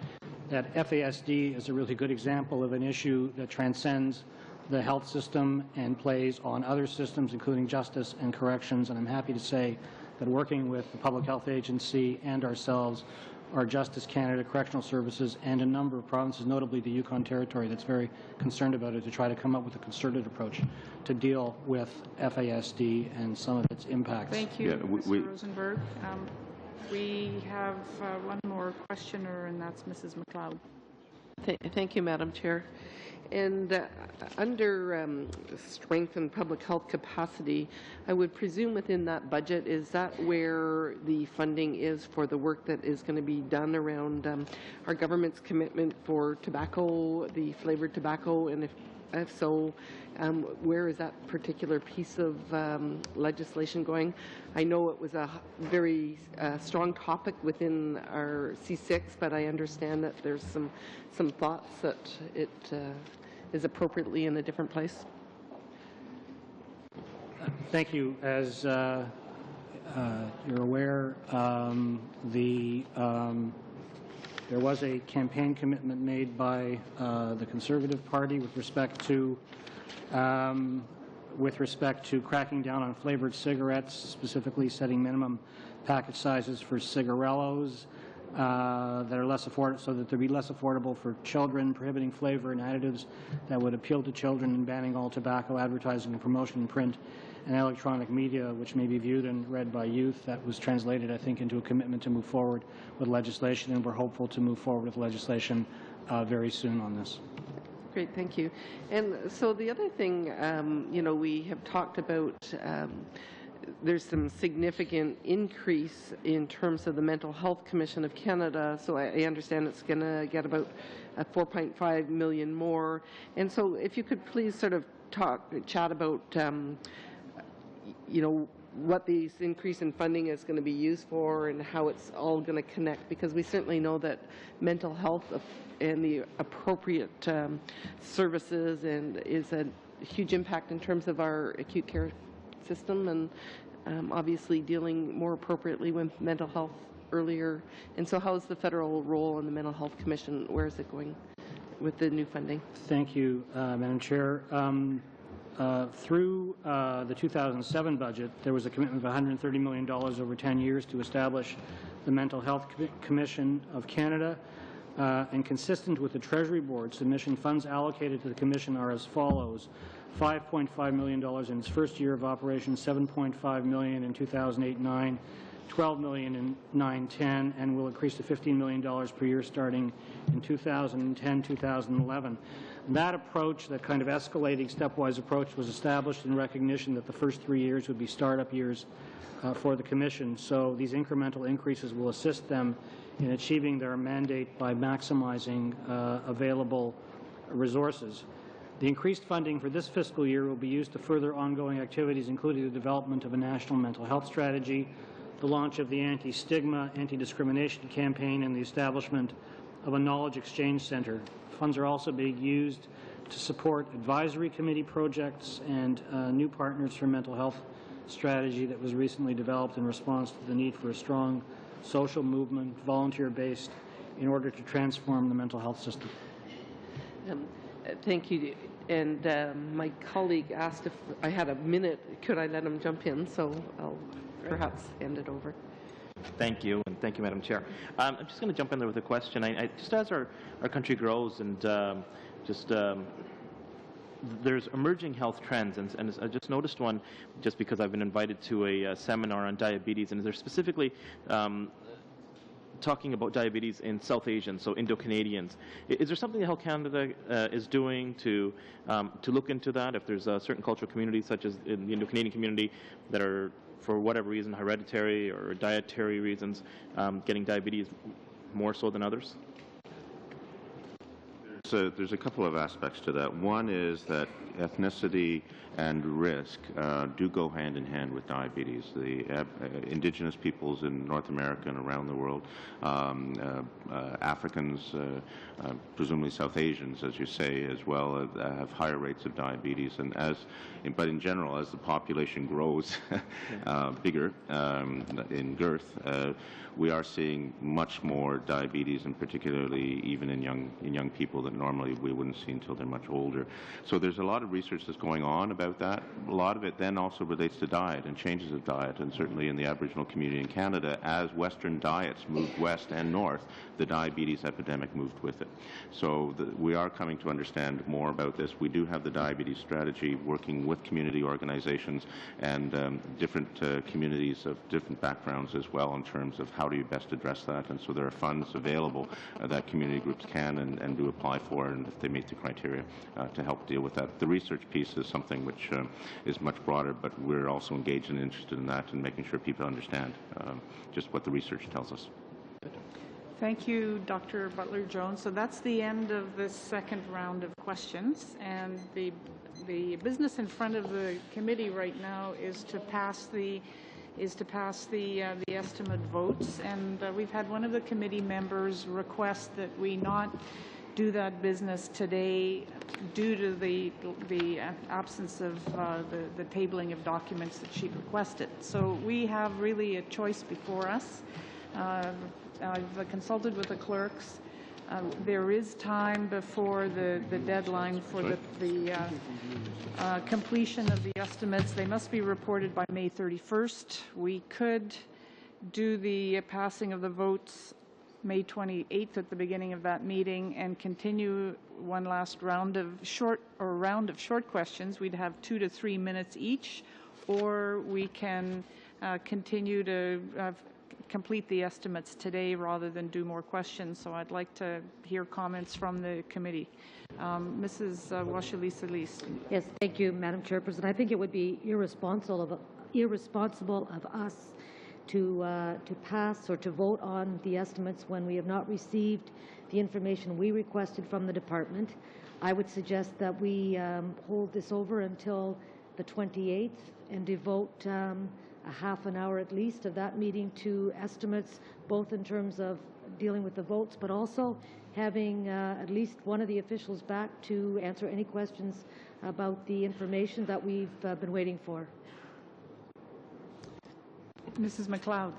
that FASD is a really good example of an issue that transcends the health system and plays on other systems, including justice and corrections. And I'm happy to say that working with the Public Health Agency and ourselves, are Justice Canada, Correctional Services, and a number of provinces, notably the Yukon Territory, that's very concerned about it, to try to come up with a concerted approach to deal with FASD and some of its impacts. Thank you, Mr. Rosenberg. We have one more questioner, and that's Mrs. McLeod. Thank you, Madam Chair. And under strengthened public health capacity, I would presume within that budget, is that where the funding is for the work that is going to be done around our government's commitment for tobacco, the flavored tobacco, and if so, where is that particular piece of legislation going? I know it was a very strong topic within our C6, but I understand that there's some thoughts that it is appropriately in a different place. Thank you. As you're aware, there was a campaign commitment made by the Conservative Party with respect to cracking down on flavored cigarettes, specifically setting minimum package sizes for cigarillos that are less affordable, so that they'd be less affordable for children, prohibiting flavor and additives that would appeal to children, and banning all tobacco advertising and promotion in print and electronic media, which may be viewed and read by youth. That was translated, I think, into a commitment to move forward with legislation, and we're hopeful to move forward with legislation very soon on this. Great, thank you. And so the other thing, we have talked about, there's some significant increase in terms of the Mental Health Commission of Canada. So I understand it's going to get about 4.5 million more. And so if you could please sort of chat about, what this increase in funding is going to be used for and how it's all going to connect, because we certainly know that mental health and the appropriate services is a huge impact in terms of our acute care system, and obviously dealing more appropriately with mental health earlier. And so how is the federal role in the Mental Health Commission? Where is it going with the new funding? Thank you, Madam Chair. Through the 2007 budget, there was a commitment of $130 million over 10 years to establish the Mental Health Commission of Canada. And consistent with the Treasury Board submission, funds allocated to the Commission are as follows: $5.5 million in its first year of operation, $7.5 million in 2008-9, $12 million in 9-10, and will increase to $15 million per year starting in 2010-2011. That approach, that kind of escalating stepwise approach, was established in recognition that the first 3 years would be startup years for the Commission. So these incremental increases will assist them in achieving their mandate by maximizing available resources. The increased funding for this fiscal year will be used to further ongoing activities, including the development of a national mental health strategy, the launch of the anti-stigma, anti-discrimination campaign, and the establishment of a knowledge exchange center. Funds are also being used to support advisory committee projects and new partners for mental health strategy that was recently developed in response to the need for a strong social movement, volunteer-based, in order to transform the mental health system. Thank you. And my colleague asked if I had a minute, could I let him jump in? So I'll perhaps hand it over. Thank you, and thank you, Madam Chair. I'm just going to jump in there with a question. Just as our country grows and there's emerging health trends, and I just noticed one just because I've been invited to a seminar on diabetes, and they're specifically talking about diabetes in South Asians, so Indo-Canadians. Is there something that Health Canada is doing to look into that? If there's certain cultural communities, such as in the Indo-Canadian community, that are, for whatever reason, hereditary or dietary reasons, getting diabetes more so than others? So there's a couple of aspects to that. One is that ethnicity and risk do go hand in hand with diabetes. The indigenous peoples in North America and around the world, Africans, presumably South Asians, as you say, as well, have higher rates of diabetes. And but in general, as the population grows bigger in girth, we are seeing much more diabetes, and particularly even in young people that normally we wouldn't see until they're much older. So there's a lot of of research that's going on about that. A lot of it then also relates to diet and changes of diet, and certainly in the Aboriginal community in Canada, as Western diets moved west and north, the diabetes epidemic moved with it. So we are coming to understand more about this. We do have the diabetes strategy working with community organizations and different communities of different backgrounds as well in terms of how do you best address that. And so there are funds available that community groups can and do apply for, and if they meet the criteria, to help deal with that. The research piece is something which is much broader, but we're also engaged and interested in that and making sure people understand just what the research tells us. Thank you, Dr. Butler-Jones. So that's the end of this second round of questions, and the business in front of the committee right now is to pass the estimate votes, and we've had one of the committee members request that we not do that business today due to the absence of the tabling of documents that she requested. So we have really a choice before us. I've consulted with the clerks. There is time before the deadline for the completion of the estimates. They must be reported by May 31st. We could do the passing of the votes May 28th at the beginning of that meeting and continue one last round of short questions. We'd have 2 to 3 minutes each, or we can continue to complete the estimates today rather than do more questions. So I'd like to hear comments from the committee. Mrs. Washali-Solis. Yes, thank you, Madam Chairperson. I think it would be irresponsible of us to pass or to vote on the estimates when we have not received the information we requested from the department. I would suggest that we hold this over until the 28th and devote a half an hour at least of that meeting to estimates, both in terms of dealing with the votes, but also having at least one of the officials back to answer any questions about the information that we've been waiting for. Mrs. MacLeod.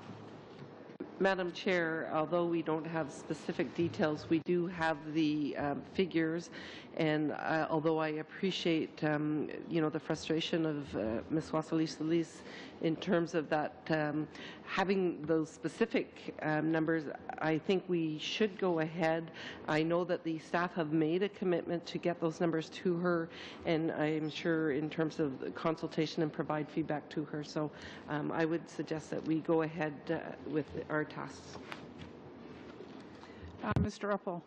Madam Chair, although we don't have specific details, we do have the figures, and although I appreciate, the frustration of Ms. Washali-Solis in terms of that, having those specific numbers, I think we should go ahead. I know that the staff have made a commitment to get those numbers to her, and I'm sure in terms of consultation and provide feedback to her. So I would suggest that we go ahead with our tasks. Mr. Uppal.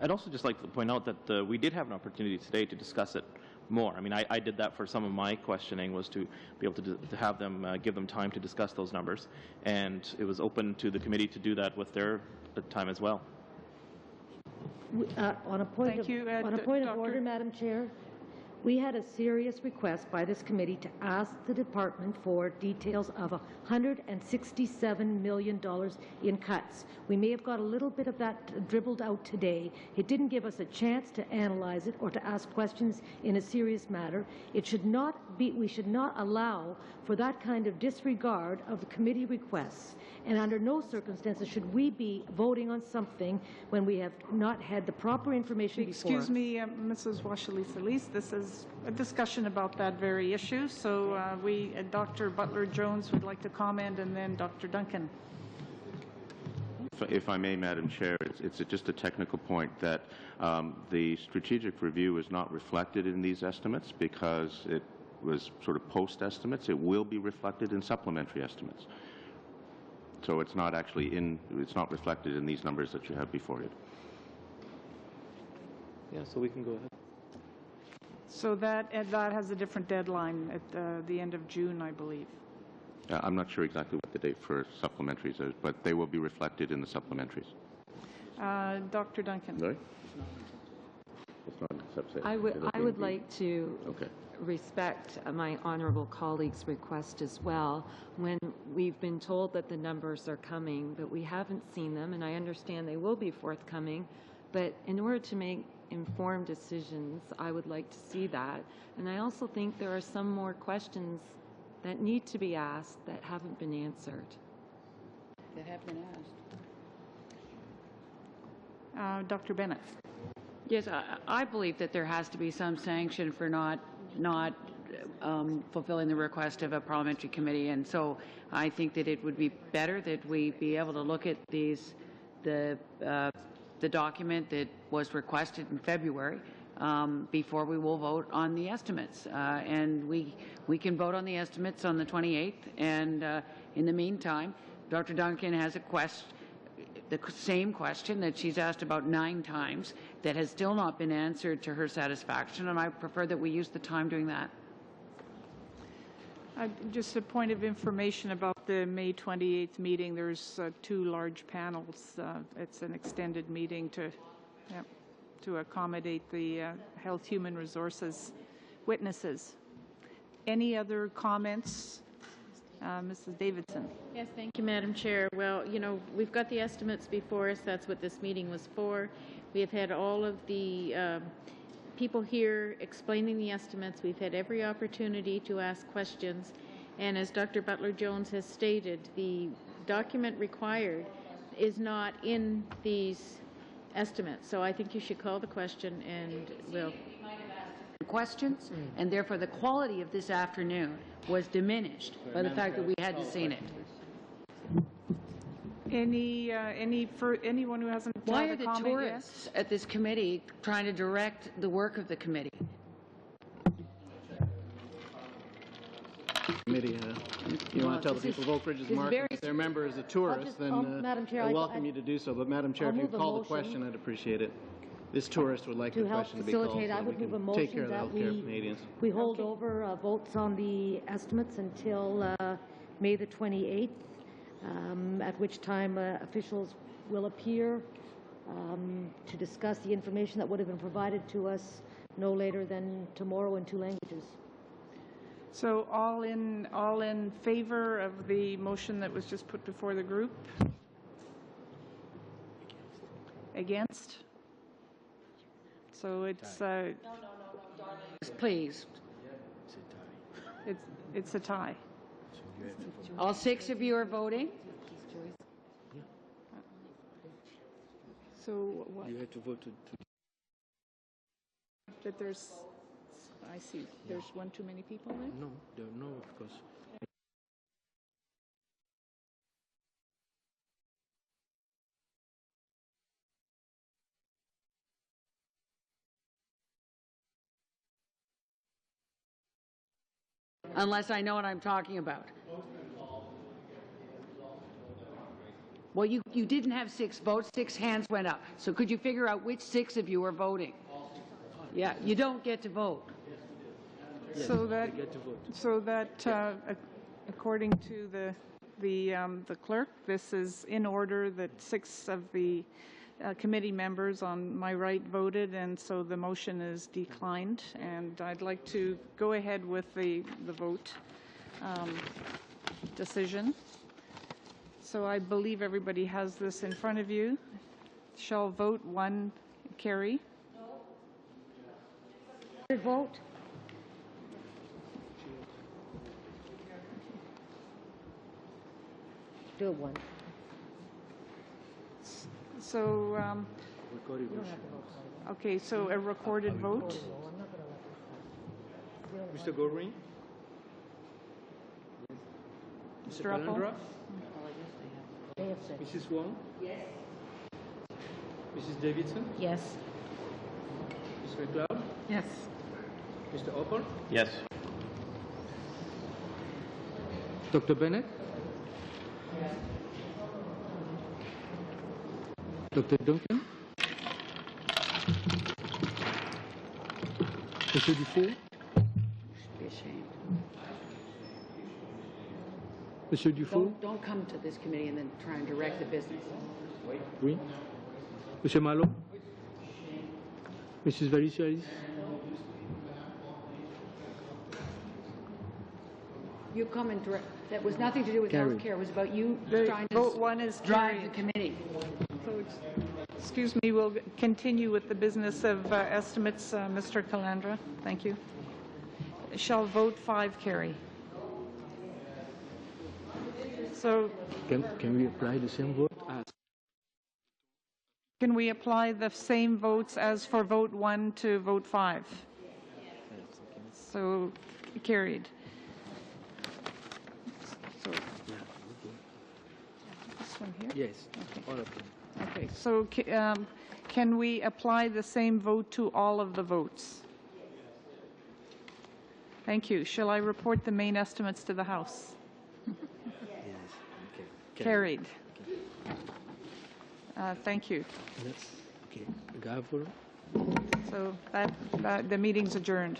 I'd also just like to point out that we did have an opportunity today to discuss it more. I mean, I did that for some of my questioning, was to be able to have them, give them time to discuss those numbers, and it was open to the committee to do that with their time as well. On a point of order, Madam Chair, we had a serious request by this committee to ask the department for details of $167 million in cuts. We may have got a little bit of that dribbled out today. It didn't give us a chance to analyze it or to ask questions in a serious matter. It should not be, we should not allow for that kind of disregard of the committee requests. And under no circumstances should we be voting on something when we have not had the proper information before us. Excuse me, Mrs. Washali-Solis, this is a discussion about that very issue. So Dr. Butler-Jones would like to comment, and then Dr. Duncan. If I may, Madam Chair, it's just a technical point that the strategic review is not reflected in these estimates because it was sort of post-estimates. It will be reflected in supplementary estimates. So it's not actually it's not reflected in these numbers that you have before you. Yeah, so we can go ahead. So that has a different deadline at the end of June, I believe. I'm not sure exactly what the date for supplementaries is, but they will be reflected in the supplementaries. Dr. Duncan. Sorry? It's not a subset. I would like to respect my honourable colleague's request as well. When we've been told that the numbers are coming, but we haven't seen them, and I understand they will be forthcoming, but in order to make informed decisions, I would like to see that. And I also think there are some more questions that need to be asked that haven't been answered. That have been asked. Dr. Bennett. Yes, I believe that there has to be some sanction for not fulfilling the request of a parliamentary committee, and so I think that it would be better that we be able to look at the document that was requested in February before we will vote on the estimates, and we can vote on the estimates on the 28th, and in the meantime, Dr. Duncan has the same question that she's asked about 9 times that has still not been answered to her satisfaction, and I prefer that we use the time doing that. Just a point of information about the May 28th meeting. There's 2 large panels. It's an extended meeting to accommodate the Health Human Resources witnesses. Any other comments? Mrs. Davidson. Yes, thank you, Madam Chair. Well, you know, we've got the estimates before us. That's what this meeting was for. We have had all of the people here explaining the estimates. We've had every opportunity to ask questions. And as Dr. Butler-Jones has stated, the document required is not in these estimates. So I think you should call the question and we'll... questions, and therefore the quality of this afternoon was diminished by the fact that we hadn't seen it. Anyone who hasn't Why are the tourists at this committee trying to direct the work of the committee? Committee, you want to tell the people of Oak Ridge's market if their member is a tourist, then Madam Chair, I welcome you to do so. But Madam Chair, if you call the question, I'd appreciate it. This tourist would like the question to be called, so I would move a we can take care motion of the that healthcare of Canadians. we hold over votes on the estimates until May the 28th, at which time officials will appear to discuss the information that would have been provided to us no later than tomorrow in 2 languages. So all in favor of the motion that was just put before the group? Against? So it's Please. it's a tie. All 6 of you are voting? So what? You have to vote to That there's, I see, there's one too many people there? No, of course. Unless I know what I'm talking about. Well, you didn't have 6 votes, 6 hands went up. So could you figure out which 6 of you are voting? Yeah, you don't get to vote. So that according to the clerk, this is in order that 6 of the committee members on my right voted, and so the motion is declined. And I'd like to go ahead with the vote decision. So I believe everybody has this in front of you. Shall vote 1 carry? Vote. Do 1. So, okay, so a recorded vote. Mr. Goring? Mr. Calandra? Mrs. Wong? Yes. Mrs. Davidson? Yes. Ms. McLeod? Yes. Mr. Opper? Yes. Dr. Bennett? Dr. Duncan? Monsieur Dufour? Be ashamed. Monsieur Dufour? Don't come to this committee and then try and direct the business. Oui. Monsieur Malo? Mrs. Varisialis? You come and direct. That was nothing to do with Carried. healthcare. It was about you trying to Vote 1 is drive the carried. committee. So excuse me, we'll continue with the business of estimates, Mr. Calandra. Thank you. Shall vote 5 carry? So Can we apply the same vote as Can we apply the same votes as for vote 1 to vote 5? So carried. So, this one here? Yes, all of them. Okay, so can we apply the same vote to all of the votes? Thank you. Shall I report the main estimates to the House? Yes, okay. Carried. Thank you. That's okay. Gavel. So the meeting's adjourned.